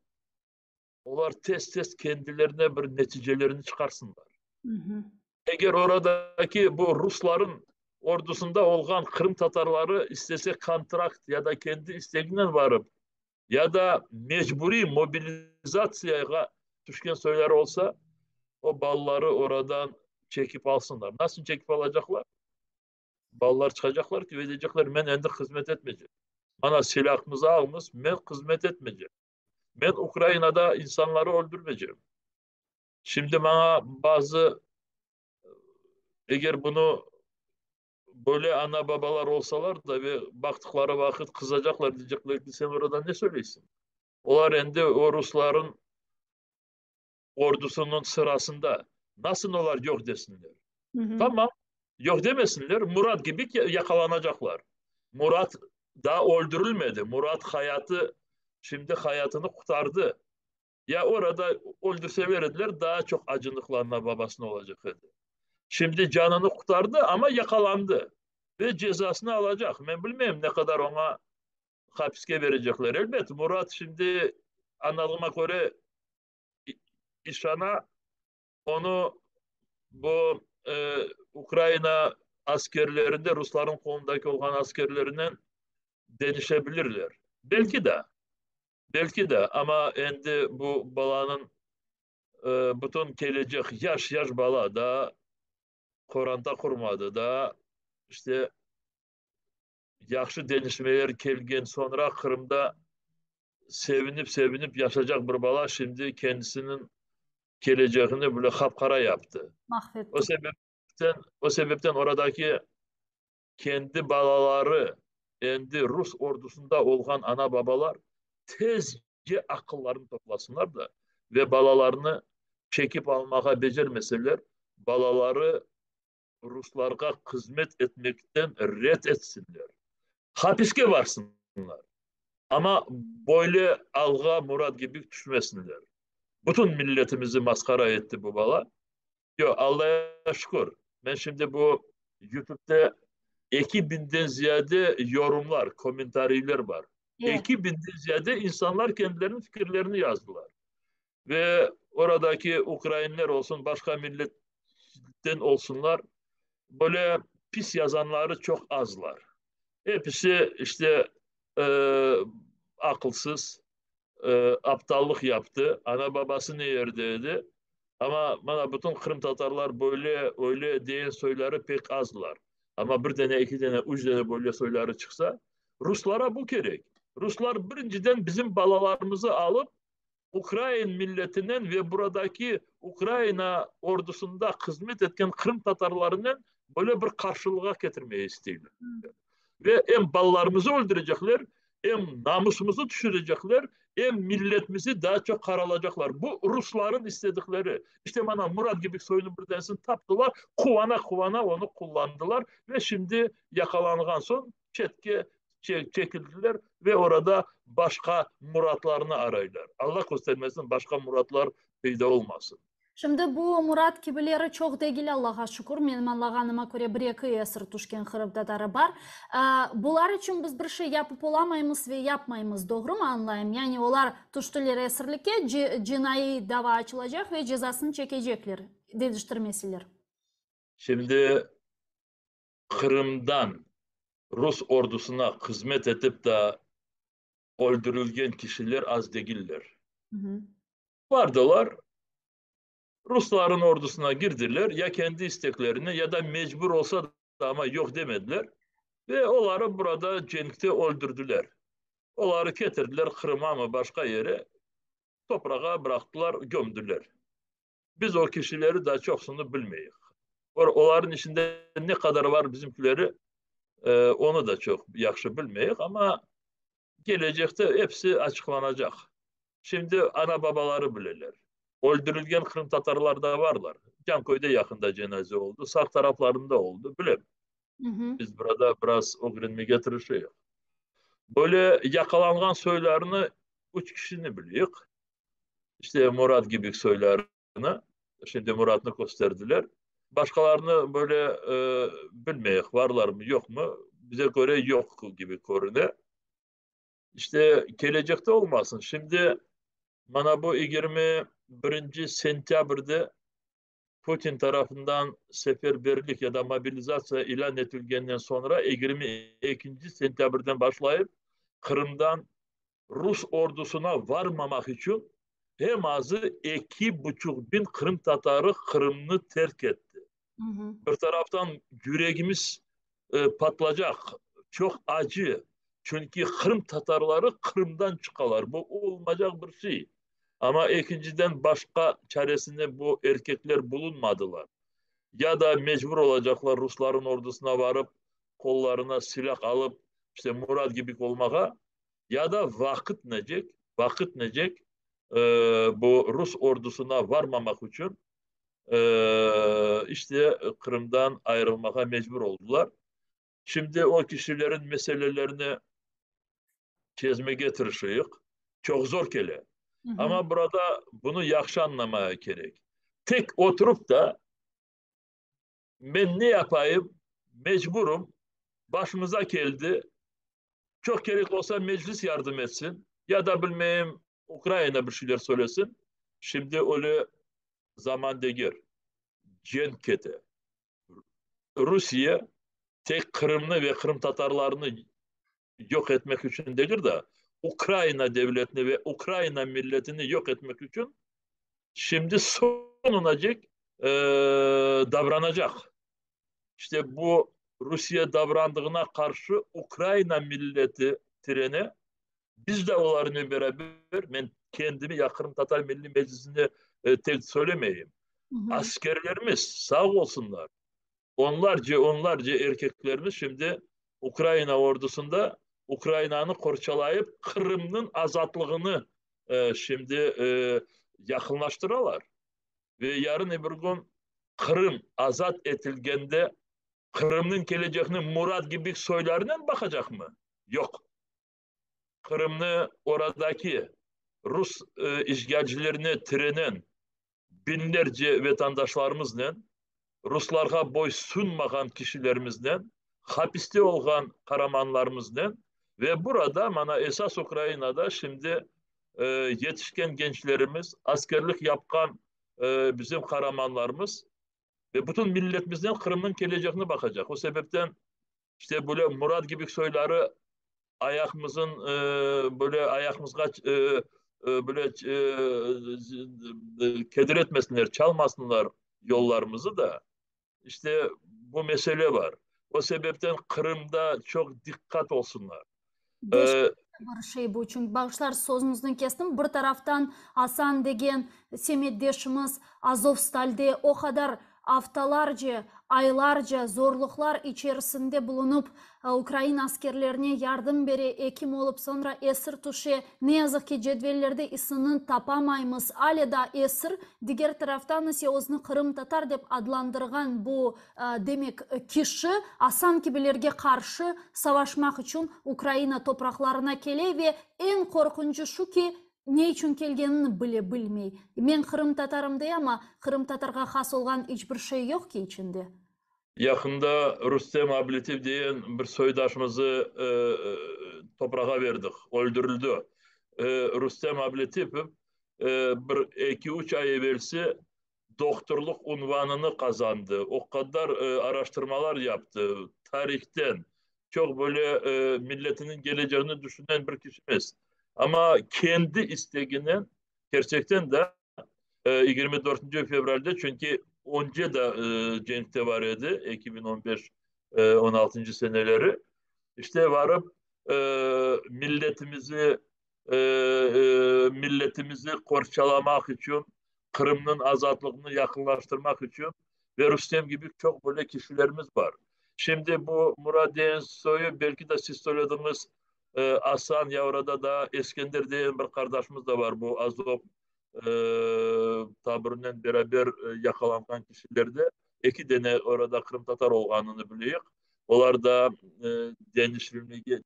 onlar tez kendilerine bir neticelerini çıkarsınlar. Hı hı. Eğer oradaki bu Rusların ordusunda olan Kırım Tatarları istese kontrakt ya da kendi isteğinden varıp ya da mecburi mobilizasyaya düşkün söyler olsa o balları oradan çekip alsınlar. Nasıl çekip alacaklar? Ballar çıkacaklar ki diyecekler ben endi hizmet etmeyeceğim. Bana silahımızı almış, ben hizmet etmeyeceğim. Ben Ukrayna'da insanları öldürmeyeceğim. Şimdi bana bazı eğer bunu böyle ana babalar olsalar da ve baktıkları vakit kızacaklar diyecekler ki sen orada ne söyleysin? Onlar endi o Rusların ordusunun sırasında nasıl olar yok desinler. Hı hı. Tamam yok demesinler. Murat gibi yakalanacaklar. Murat daha öldürülmedi. Murat şimdi hayatını kurtardı. Ya orada öldürseverdiler daha çok acınıklarına babasına olacak dedi. Şimdi canını kurtardı ama yakalandı. Ve cezasını alacak. Ben bilmiyorum ne kadar ona hapiste verecekler. Elbette Murat şimdi anladığıma göre İşan'a onu bu Ukrayna askerlerinde Rusların kolundaki olan askerlerinden denişebilirler. Belki de. Belki de ama endi bu balanın bütün gelecek yaş bala da koranta kurmadı da işte yaxşı denişmeler kelgen sonra Kırım'da sevinip yaşayacak bir bala şimdi kendisinin geleceğini böyle kapkara yaptı. O Mahvetti. sebepten oradaki kendi balaları endi Rus ordusunda olan ana babalar tezce akıllarını toplasınlar da ve balalarını çekip almaya becermeseler balaları Ruslarga hizmet etmekten red etsinler. Hapiske varsınlar. Ama böyle alga Murat gibi düşmesinler. Bütün milletimizi maskara etti bu bala. Yok, Allah'a şükür. Ben şimdi bu YouTube'da 2000'den ziyade yorumlar, komentarlar var. Evet. 2000'den ziyade insanlar kendilerinin fikirlerini yazdılar. Ve oradaki Ukraynalılar olsun, başka milletten olsunlar, böyle pis yazanları çok azlar. Hepsi işte e, akılsız, aptallık yaptı. Ana babası ne yerdeydi? Ama bana bütün Kırım Tatarlar böyle öyle diyen söyleri pek azlar. Ama bir tane, iki tane, üç tane böyle söyleri çıksa Ruslara bu gerek. Ruslar birinciden bizim balalarımızı alıp Ukrayna milletinden ve buradaki Ukrayna ordusunda hizmet etken Kırım Tatarlarının böyle bir karşılığa getirmeyi istiyorlar. Ve hem ballarımızı öldürecekler, hem namusumuzu düşürecekler, hem milletimizi daha çok karalacaklar. Bu Rusların istedikleri. İşte bana Murat gibi soyunu birdensin taptılar, kuvana kuvana onu kullandılar ve şimdi yakalangan son çetke çekildiler ve orada başka muratlarını arayırlar. Allah göstermesin başka muratlar peyda olmasın. Şimdi bu Murat gibileri çok değil, Allah'a şükür. Benim anlaganyma göre bir-iki esir tuşken Kırım Tatarı var. Bular için biz bir şey yapıp olamayız ve yapmayız, doğru mu anlayayım? Yani onlar tuştular esirlikке cinayi dava açılacak ve cezasını çekecekler, dediştirmesiler. Şimdi Kırım'dan Rus ordusuna hizmet edip de öldürülgen kişiler az değiller. Hı hı. Vardılar, Rusların ordusuna girdiler, ya kendi isteklerine ya da mecbur olsa da ama yok demediler. Ve onları burada cenkte öldürdüler. Onları getirdiler Kırım'a mı başka yere, toprağa bıraktılar, gömdüler. Biz o kişileri daha çoksunu bilmeyiz. Onların içinde ne kadar var bizimkileri onu da çok yaxşı bilmeyiz ama gelecekte hepsi açıklanacak. Şimdi ana babaları bilirler. Öldürülgen Kırım Tatarlar da varlar. Canköy'de yakında cenaze oldu. Sağ taraflarında oldu. Bilem. Hı hı. Biz burada biraz o gününü getirişiyoruz. Böyle yakalangan söylerini üç kişini biliyoruz. İşte Murat gibi söylerini. Şimdi Murat'ını gösterdiler. Başkalarını böyle bilmeyiz. Varlar mı yok mu? Bize göre yok gibi görünüyor. İşte gelecekte olmasın. Şimdi bana bu 21. sentyabrda Putin tarafından seferberlik ya da mobilizasyon ilan edilgenden sonra 22. sentyabrdan başlayıp Kırım'dan Rus ordusuna varmamak için hem azı 2,5 bin Kırım Tatarı Kırım'ı terk etti. Hı hı. Bir taraftan yüreğimiz patlayacak. Çok acı. Çünkü Kırım Tatarları Kırım'dan çıkarlar. Bu olmayacak bir şey. Ama ikinciden başka çaresinde bu erkekler bulunmadılar. Ya da mecbur olacaklar Rusların ordusuna varıp kollarına silah alıp işte Murat gibi olmaya ya da vakit necek bu Rus ordusuna varmamak için işte Kırım'dan ayrılmaya mecbur oldular. Şimdi o kişilerin meselelerini çözme getirişiyor. Çok zor kele. Hı hı. Ama burada bunu yaxşı anlamaya gerek. Tek oturup da ben ne yapayım mecburum başımıza geldi. Çok gerek olsa meclis yardım etsin. Ya da bilmeyeyim Ukrayna bir şeyler söylesin. Şimdi öyle zaman değil. Cenkete. Rusya tek Kırım'ını ve Kırım Tatarlarını yok etmek için değil de Ukrayna devletini ve Ukrayna milletini yok etmek için şimdi sonuna dek davranacak. İşte bu Rusya davrandığına karşı Ukrayna milleti treni biz de onlarla beraber ben kendimi Yakırım Tatar Milli Meclisi'nde tek söylemeyeyim. Hı hı. Askerlerimiz sağ olsunlar. Onlarca erkeklerimiz şimdi Ukrayna ordusunda Ukrayna'nı korçalayıp Kırım'ın azatlığını şimdi yakınlaştırıyorlar. Ve yarın öbür gün Kırım azat etilgende Kırım'ın geleceğini Murat gibi soylarından bakacak mı? Yok. Kırım'ı oradaki Rus işgalcilerine trenen binlerce vatandaşlarımızla, Ruslarga boy sunmagan kişilerimizle, hapiste olan kahramanlarımızla ve burada mana esas Ukrayna'da şimdi yetişken gençlerimiz, askerlik yapkan bizim kahramanlarımız ve bütün milletimizden Kırım'ın geleceğine bakacak. O sebepten işte böyle Murat gibi soyları ayağımızın böyle ayağımızga böyle kedir etmesinler, çalmasınlar yollarımızı da. İşte bu mesele var. O sebepten Kırım'da çok dikkat olsunlar. Bir şey bu, çünkü bağışlar sözünüzden kestim. Bir taraftan Hasan degen semeddeşimiz Azovstal'de o kadar haftalarca, aylarca zorluklar içerisinde bulunup Ukrayna askerlerine yardım beri ekim olup sonra esir tuşe ne yazık ki cetvellerde ismini tapamayımız. Hala da esir, diğer taraftan ise özünü Kırım Tatar dep adlandırgan bu demek kişi Hasan gibilerge karşı savaşmak için Ukrayna topraklarına kele ve en korkuncu şu ki ne için kelgenini bilmey. Men Kırım Tatarım dey ama Kırım Tatarga has olgan hiçbir şey yok ki içinde. Yakında Rustem Abletiv diyen bir soydaşımızı toprağa verdik. Öldürüldü. Rustem Abletiv bir 2-3 ay evvelsi doktorluk unvanını kazandı. O kadar araştırmalar yaptı. Tarihten çok böyle milletinin geleceğini düşünen bir kişimiz. Ama kendi isteğinin gerçekten de 24. fevralde çünkü önce de cenkte var idi 2015-16. seneleri. İşte varıp milletimizi milletimizi korçalamak için, Kırım'ın azatlığını yakınlaştırmak için ve Rüstem gibi çok böyle kişilerimiz var. Şimdi bu Murat Densoy'u belki de siz söylediğiniz Aslan ya orada da Eskender diye bir kardeşimiz de var. Bu Azov tabirinden beraber yakalanan kişilerde iki tane orada Kırım Tatar olganını biliyoruz. Onlar da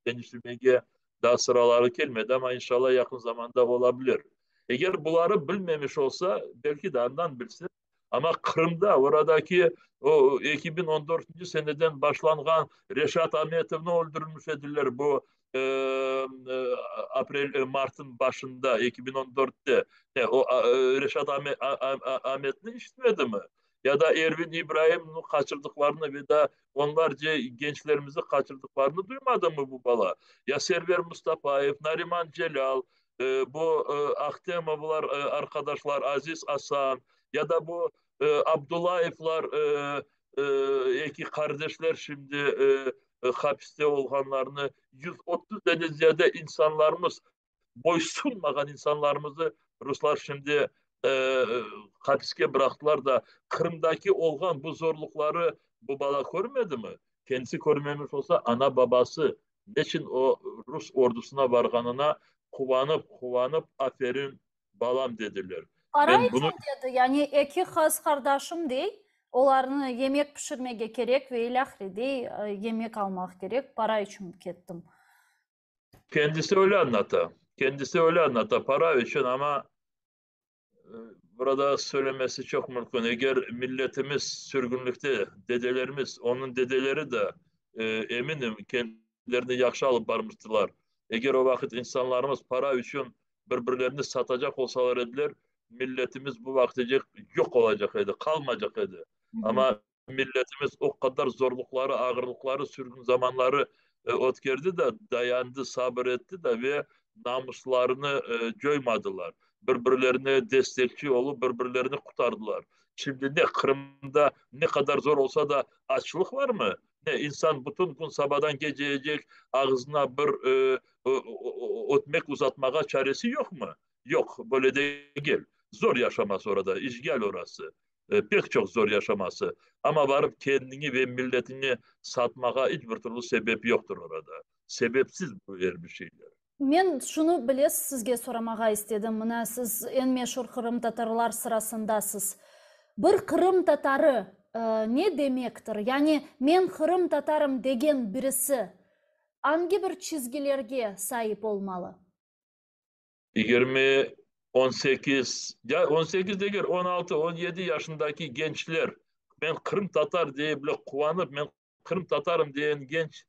deniştirmeye daha sıraları gelmedi ama inşallah yakın zamanda olabilir. Eğer bunları bilmemiş olsa belki de ondan bilsin. Ama Kırım'da oradaki o 2014. seneden başlanan Reşat Ahmetov'u öldürülmüş ediler bu Mart'ın başında 2014'te o Reşat Ahmet'ini işitmedi mi? Ya da Ervin İbrahim'in kaçırdıklarını ve da onlarca gençlerimizi kaçırdıklarını duymadı mı bu bala? Ya Server Mustafaev, Nariman Celal, bu Aktemovlar arkadaşlar Aziz Asan ya da bu Abdullayevlar iki kardeşler şimdi hapiste olanlarını 130 tane ziyade insanlarımız boysunmagan insanlarımızı Ruslar şimdi hapiske bıraktılar da Kırım'daki olgan bu zorlukları bu bala görmedi mi? Kendisi görmemiş olsa ana babası niçin o Rus ordusuna varganına kuvanıp aferin balam dediler. Para Ben için bunu dedi, yani iki kız kardeşim dey, onlarını yemek pişirmeye gerek ve ilahri dey, yemek almak gerek, para için kettim. kendisi öyle anlattı. Kendisi öyle anlattı para için ama burada söylemesi çok mümkün. Eğer milletimiz sürgünlükte, dedelerimiz, onun dedeleri de eminim kendilerini yakşı alıp varmıştılar. Eğer o vakit insanlarımız para için birbirlerini satacak olsalar ediler, milletimiz bu vaktice yok olacak idi, kalmayacak idi. Ama milletimiz o kadar zorlukları, ağırlıkları, sürgün zamanları ötkerdi de dayandı, sabretti de ve namuslarını coymadılar. Birbirlerine destekçi olup birbirlerini kurtardılar. Şimdi ne Kırım'da ne kadar zor olsa da açlık var mı? Ne insan bütün gün sabahdan geceyecek ağzına bir ekmek uzatmaya çaresi yok mu? Yok, böyle değil. Zor yaşaması orada, işgal orası. Pek çok zor yaşaması. Ama varıp kendini ve milletini satmaya hiçbir türlü sebep yoktur orada. Sebepsiz bu bir şeyler. Men şunu bilesiz, sizge soramağa istedim. Mına siz en meşhur Kırım Tatarlar sırasındasız. Bir Kırım Tatarı ne demektir? Yani men Kırım Tatarım degen birisi hangi bir çizgilerge sahip olmalı? 20 18 ya 18 değil 16-17 yaşındaki gençler ben Kırım Tatar diye bile kuvanıp ben Kırım Tatarım diyen genç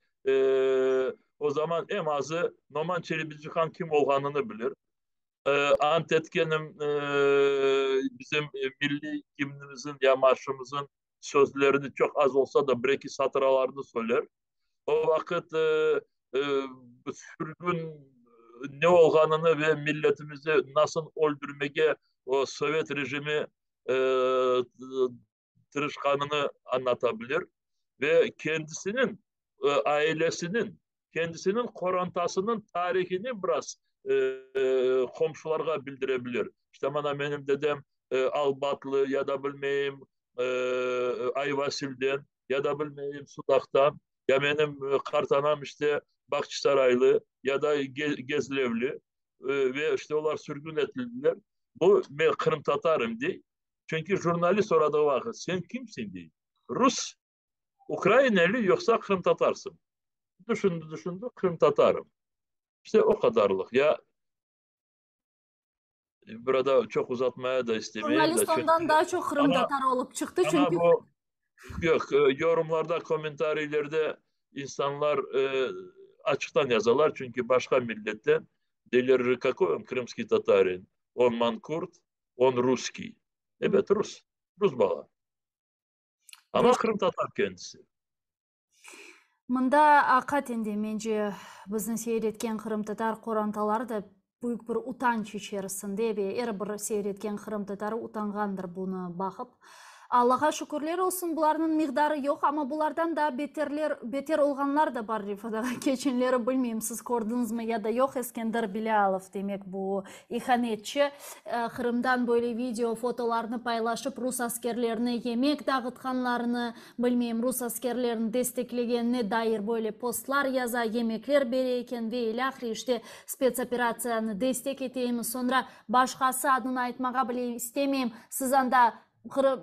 o zaman en azı Noman Çelebiçikan kim olduğunu bilir. Antetkenim bizim milli himnimizin ya marşımızın sözlerini çok az olsa da bir-iki satıralarını söyler. O vakit e, sürgün ne olduğunu ve milletimizi nasıl öldürmeye o Sovyet rejimi e, tırışkanını anlatabilir ve kendisinin ailesinin kendisinin korontasının tarihini biraz komşularga bildirebilir. İşte bana benim dedem Albatlı ya da bilmeyeyim Ayvasil'den ya da bilmeyeyim Sudak'tan ya benim kartanam işte Bakçısaraylı ya da Gezlevli ve işte onlar sürgün edildiler. Bu ben Kırım Tatarım diye. Çünkü jurnalist oradığı vakit sen kimsin diye. Rus, Ukraynalı yoksa Kırım Tatarsın. Düşündü Kırım Tatarım. İşte o kadarlık. Ya burada çok uzatmaya da istemeyeyim de. Jurnalist ondan daha çok Kırım Tatar olup çıktı ama çünkü bu yok yorumlarda, komentarlarda insanlar açıktan yazarlar çünkü başka milletten delirir какой Kırımski Tatarin, on Mankurt, on Ruski. Evet Rus. Rus bala. Ama Kırım Tatar kendisi. Мында акат энди менже биздин сейреткен Кырым Татар коранталары да büyük bir utanç içerisinde ve her bir seyretken Kırım Tatarı utangandыр bunu bakıp. Allah'a şükürler olsun bularının miqdarı yok ama bulardan da beter olganlar da var Rifada. Geçenleri bilmeyeyim siz gördünüz mü ya da yok Eskender Bilalov demek bu ihanetçi. Kırım'dan böyle video fotolarını paylaşıp Rus askerlerine yemek dağıtkanlarını bilmeyeyim Rus askerlerini destekleyenine dair böyle postlar yaza yemekler bereyken ve ilahri işte spetsoperasyonu destek eteyim sonra başkası adını aytmağa bile istemeyeyim siz anda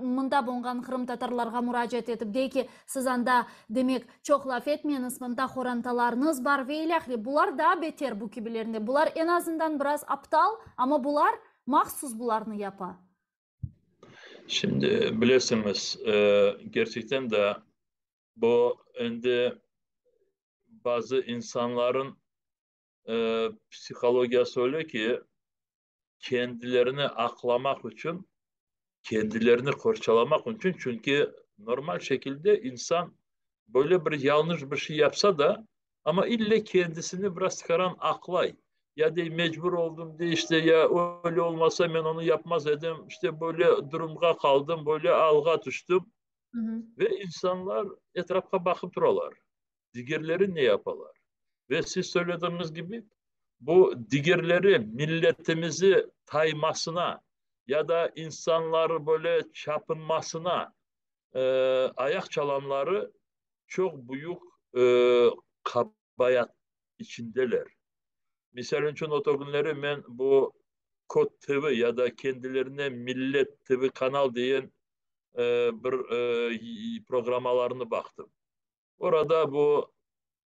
mында болған Kırım Tatarlarga müracaat etip dey ki siz anda demek çok laf etmeyiniz mında xorantalarınız var ve ilahri bular daha beter bu gibilerinde bular en azından biraz aptal ama bular mahsus bularını yapa. Şimdi bilirsiniz gerçekten de bu şimdi bazı insanların psikolojisi öyle ki kendilerini aklamak için kendilerini korçalamak için çünkü normal şekilde insan böyle bir yanlış bir şey yapsa da ama ille kendisini biraz çıkaran aklay ya de mecbur oldum diye işte ya öyle olmasa ben onu yapmaz edim işte böyle durumda kaldım böyle alga düştüm ve insanlar etrafa bakıp dururlar. Diğerleri ne yaparlar? Ve siz söylediğiniz gibi bu diğerleri milletimizi taymasına ya da insanları böyle çapınmasına ayak çalanları çok büyük kabayat içindeler. Misal için o günleri ben bu Kod TV ya da kendilerine Millet TV kanal diyen bir programalarını baktım. Orada bu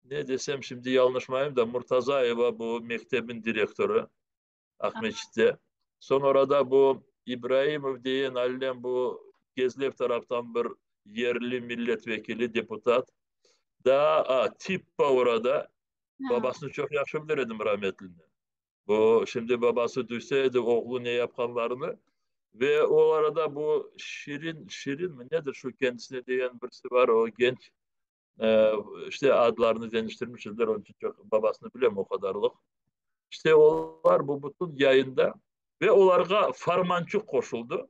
ne desem şimdi yanlış mayım da Murtazayeva bu mektebin direktörü Akmeçit'te. Sonra da bu İbrahimov diyen Ali'den bu Gezlev taraftan bir yerli milletvekili, deputat. Daha Tippa orada. Babasını çok yaxşı bilirdim rahmetlini. Bu şimdi babası duysaydı oğlu ne yapanlarını ve o arada bu Şirin mi nedir şu kendisine diyen birisi var o genç işte adlarını değiştirmişler onun için çok babasını bilemiyorum o kadarlık. İşte onlar bu bütün yayında ve onlara Farmançuk koşuldu.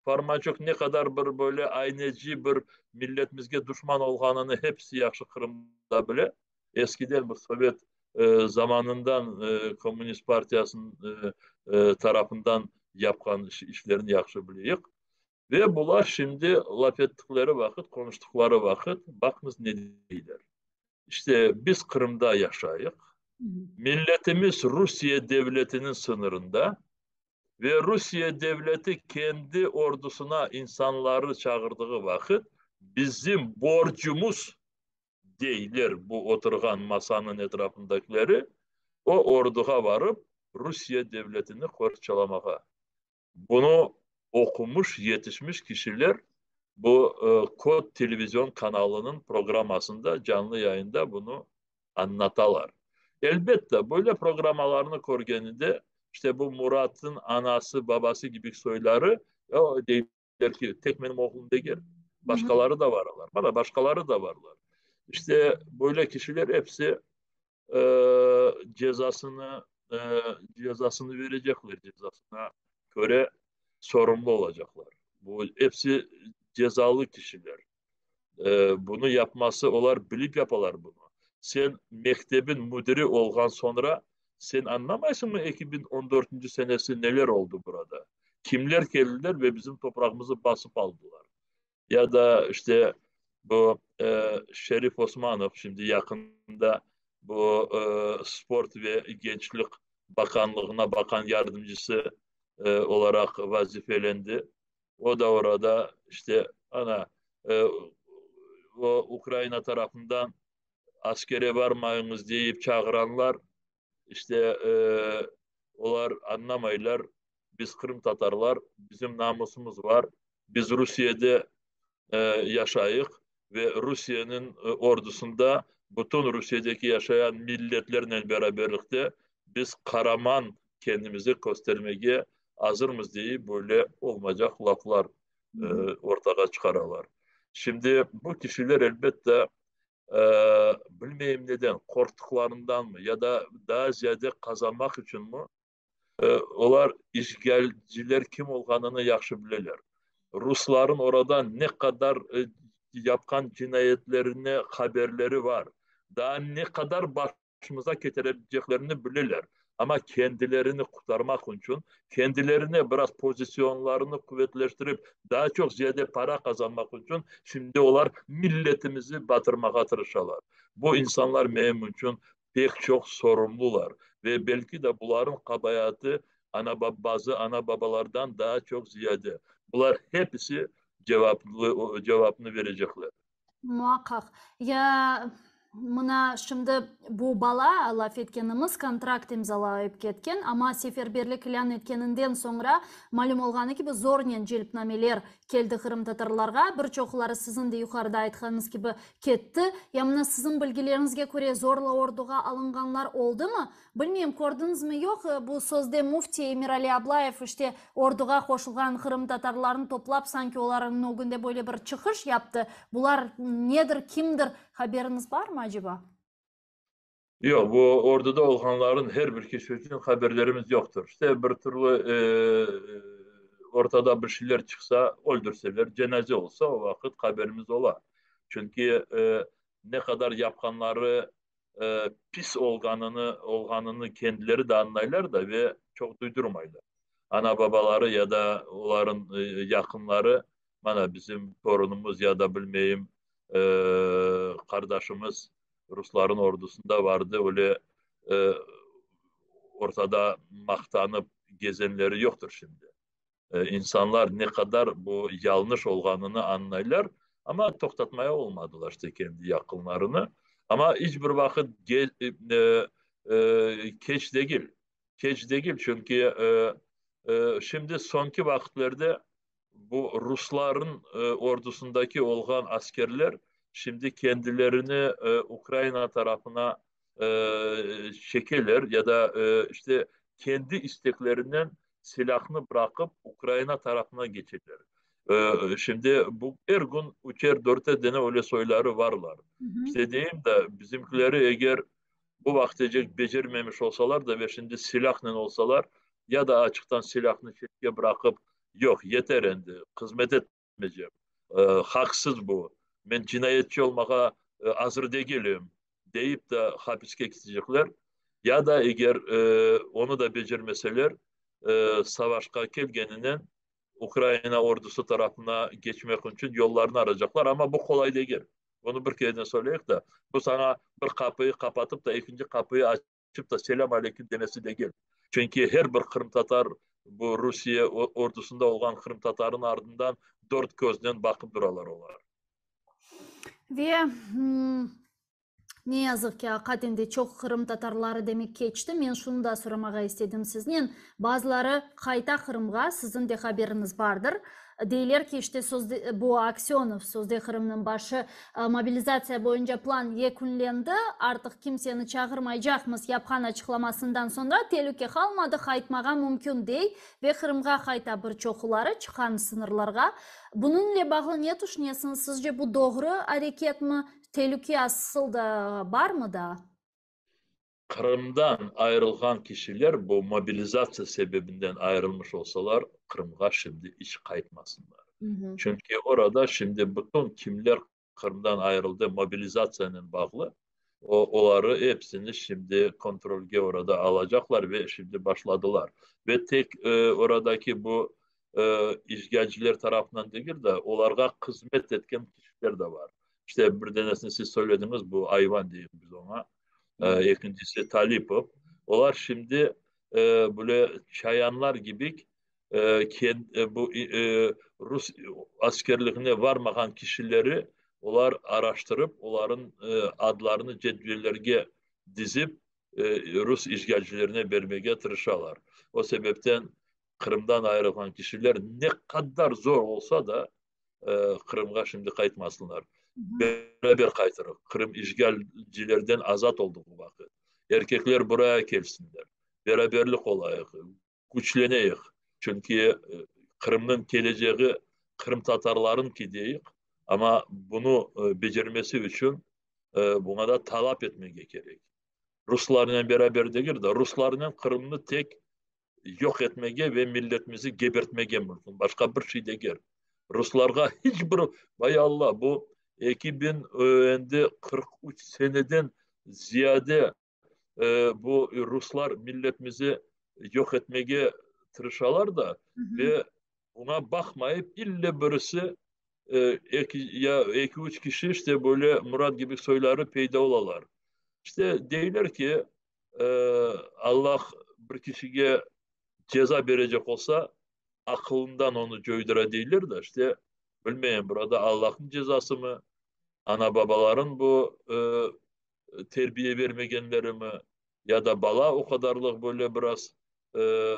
Farmançuk ne kadar bir böyle ayneci bir milletimizge düşman olganını hepsi yaxşı Kırım'da bile. Eskiden bu Sovyet zamanından Komünist Partiyasının tarafından yapkan işlerini yaxşı biliyor. Ve bunlar şimdi laf ettikleri vakit, konuştukları vakit bakınız ne diyorlar. İşte biz Kırım'da yaşayık. Milletimiz Rusya devletinin sınırında ve Rusya devleti kendi ordusuna insanları çağırdığı vakit bizim borcumuz değiller bu oturgan masanın etrafındakileri o orduğa varıp Rusya devletini korçalamağa. Bunu okumuş, yetişmiş kişiler bu Kod televizyon kanalının programasında, canlı yayında bunu anlatalar. Elbette böyle programalarını korgeninde işte bu Murat'ın anası, babası gibi soyları deyirler ki tek benim oğlum değil. Başkaları da varlar. Bana başkaları da varlar. İşte böyle kişiler hepsi e, cezasını e, cezasını verecekler. Cezasına göre sorumlu olacaklar. Bu hepsi cezalı kişiler. Bunu yapması olar bilip yapalar bunu. Sen mektebin müdürü olgan sonra sen anlamaysın mı 2014. senesi neler oldu burada? Kimler geldiler ve bizim toprağımızı basıp aldılar? Ya da işte bu Şerif Osmanov şimdi yakında bu Sport ve Gençlik Bakanlığı'na bakan yardımcısı olarak vazifelendi. O da orada işte e, o Ukrayna tarafından askere varmayınız deyip çağıranlar işte onlar anlamaylar. Biz Kırım Tatarlar, bizim namusumuz var. Biz Rusya'da yaşayık ve Rusya'nın ordusunda bütün Rusya'daki yaşayan milletlerle beraberlikte biz Karaman kendimizi göstermeye hazırmız diye böyle olmayacak laflar ortaya çıkarırlar. Şimdi bu kişiler elbette e, bilmeyeyim neden korktuklarından mı ya da daha ziyade kazanmak için mi onlar işgalciler kim olduğunu yaxşı bilirler. Rusların orada ne kadar yapkan cinayetlerine haberleri var. Daha ne kadar başımıza getireceklerini bilirler. Ama kendilerini kurtarmak için, kendilerine biraz pozisyonlarını kuvvetleştirip daha çok ziyade para kazanmak için şimdi onlar milletimizi batırmaya çalışıyorlar. Bu insanlar benim için pek çok sorumlular ve belki de bunların kabayatı bazı ana babalardan daha çok ziyade. Bunlar hepsi cevabını verecekler. Muhakkak. Ya mına şimdi bu bala laf etkenimiz kontrakt imzalayıp ketken ama seferberlik ilan etkeninden sonra malum olğanı ki bu zornen jelipnameler keldi Kırım Tatarlarga bir çoğulары sizin de yukarıda aytkanınız gibi ketti. Ya mına sizin bilgilerinizge göre zorla orduga alınganlar oldu mu? Bilmeyeyim gördünüz mü yok bu sözde mufti Emirali Ablayev işte orduga koşulgan Kırım Tatarlarını toplap sanki onların o günde böyle bir çıkış yaptı. Bular nedir, kimdir? Haberiniz var mı acaba? Yok, bu orduda olanların her bir kişi için haberlerimiz yoktur. İşte bir türlü ortada bir şeyler çıksa, öldürseler, cenaze olsa o vakit haberimiz ola. Çünkü ne kadar yapkanları pis olganını kendileri de anlaylar da ve çok duydurmaylar. Ana babaları ya da onların yakınları bana bizim torunumuz ya da bilmeyeyim kardeşimiz Rusların ordusunda vardı. Öyle ortada maktanıp gezenleri yoktur şimdi. İnsanlar ne kadar bu yanlış olganını anlayırlar ama toktatmaya olmadılar işte kendi yakınlarını. Ama hiçbir vakit geç değil. Geç değil çünkü şimdi sonki vakitlerde bu Rusların ordusundaki olgan askerler şimdi kendilerini Ukrayna tarafına çekerler ya da işte kendi isteklerinden silahını bırakıp Ukrayna tarafına geçerler. Şimdi bu her gün üçer dörtte dene öyle soyları varlar. İşte diyeyim de bizimkileri eğer bu vaktecek becermemiş olsalar da ve şimdi silahla olsalar ya da açıktan silahını çekiye bırakıp yok yeter endi hizmet etmeyeceğim. Haksız bu. Ben cinayetçi olmaya hazır değilim deyip de hapiske gidecekler. Ya da eğer onu da becermeseler savaşka kelgeninden Ukrayna ordusu tarafına geçmek için yollarını arayacaklar ama bu kolay değil. Onu bir kere söyleyeyim de bu sana bir kapıyı kapatıp da ikinci kapıyı açıp da selam aleyküm demesi değil. Çünkü her bir Kırım Tatar bu Rusya ordusunda olan Kırım Tatar'ın ardından dört gözden bakıp duralar onlar. Ve Не yazık ki hakikaten çok Kırım Tatarları demek geçti. Men şunu da soramağa istedim sizden. Bazıları kayta Kırım'a sizin de haberiniz vardır. Deyler ki işte bu aksiyonu Sözde Kırım'ın başı mobilizatsiya boyunca plan yekunlendi. Artık kimseni çağırmayacakmız yapkan açıklamasından sonra tehlike kalmadı, kaytmağa mümkün değil ve Kırım'a kayta bir çoxuları çıkan sınırlarga. Bununla bağlı ne düşünüyorsunuz? Sizce bu doğru hareket mi? Tehlike asıl da var mı da? Kırım'dan ayrılgan kişiler bu mobilizasyon sebebinden ayrılmış olsalar Kırım'a şimdi hiç kayıtmasınlar. Çünkü orada şimdi bütün kimler Kırım'dan ayrıldı mobilizasyonun bağlı onları hepsini şimdi kontrolge orada alacaklar ve şimdi başladılar. Ve tek oradaki bu işgalciler tarafından değil de onlara hizmet etken kişiler de var. İşte bir tanesini siz söylediniz bu Ayvan diyeyim biz ona. İkincisi Talipov. Onlar şimdi böyle çayanlar gibi bu Rus askerliğine varmayan kişileri onlar araştırıp onların adlarını cedvellerge dizip Rus işgalcilerine vermeye tırışıyorlar. O sebepten Kırım'dan ayrılan kişiler ne kadar zor olsa da Kırım'a şimdi kayıtmasınlar. Beraber kaytarır. Kırım işgalcilerden azat olduğu vakit. Erkekler buraya gelsinler. Beraberlik olayıq. Güçleneyik. Çünkü Kırım'ın geleceği Kırım Tatarların ki deyik. Ama bunu becermesi için buna da talep etmeye gerek. Ruslarla beraber değil de Ruslarla Kırım'ı tek yok etmeye ve milletimizi gebertmeye mümkün. Başka bir şey değil. Ruslarga hiçbir vay Allah bu 2043 seneden ziyade bu Ruslar milletimizi yok etmeye tırışalar da ve buna bakmayıp ille birisi iki üç kişi işte böyle Murat gibi soyları peyda olalar. İşte deyler ki Allah bir kişiye ceza verecek olsa akılından onu göydüre değiller de işte bilmeyin burada Allah'ın cezası mı? Ana babaların bu terbiye vermegenleri mi? Ya da bala o kadarlık böyle biraz e,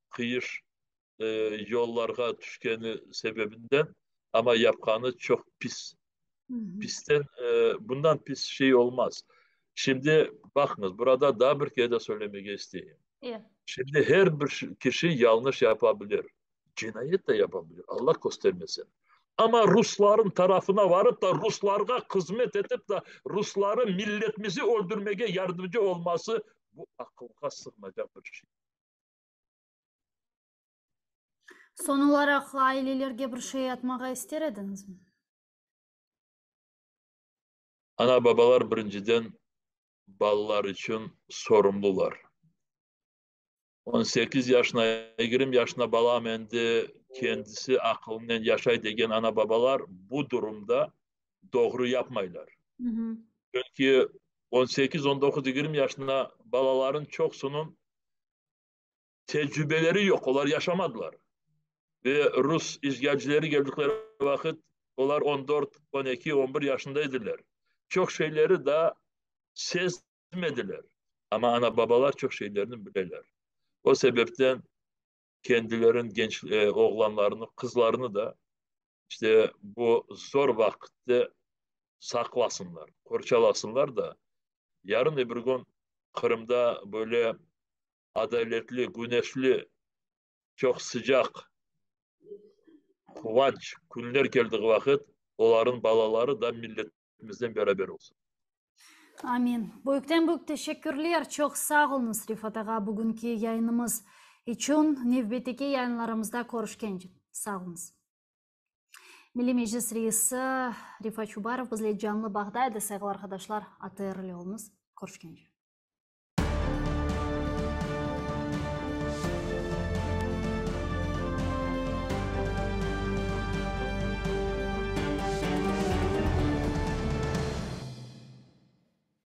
kıyış yollarga düşkeni sebebinden ama yapkanı çok pis. Pisten bundan pis şey olmaz. Şimdi bakınız burada daha bir kere de söylemek isteyeyim. Evet. Şimdi her bir kişi yanlış yapabilir. Cinayet de yapabilir. Allah göstermesin. Ama Rusların tarafına varıp da Ruslarga hizmet edip de Rusları milletimizi öldürmeye yardımcı olması bu akılga sığmayacak bir şey. Son olarak ailelerge bir şey atmağa ister ediniz mi? Ana babalar birinciden balalar için sorumlular. 18 yaşına, 20 yaşına balam endi kendisi aklından yaşay degen ana babalar bu durumda doğru yapmaylar. Çünkü 18, 19, 20 yaşında balaların çoksunun tecrübeleri yok. Onlar yaşamadılar. Ve Rus işgalcileri geldikleri vakit onlar 14, 12, 11 yaşındaydılar. Çok şeyleri de sezmediler. Ama ana babalar çok şeylerini bilirler. O sebepten kendilerin genç oğlanlarını, kızlarını da işte bu zor vakitte saklasınlar, korçalasınlar da yarın öbür gün Kırım'da böyle adaletli, güneşli, çok sıcak, kıvanç günler geldiği vakit onların balaları da milletimizden beraber olsun. Amin. Büyükten büyük teşekkürler. Çok sağ olunuz Rifat ağa bugünkü yayınımız için. Növbeteki yayınlarımızda görüşken için. Sağ olunuz. Milli Meclis Reisi Rifat Çubarov bizle canlı bağdaydı. Sevgili arkadaşlar, atayırlı olunuz. Görüşken için.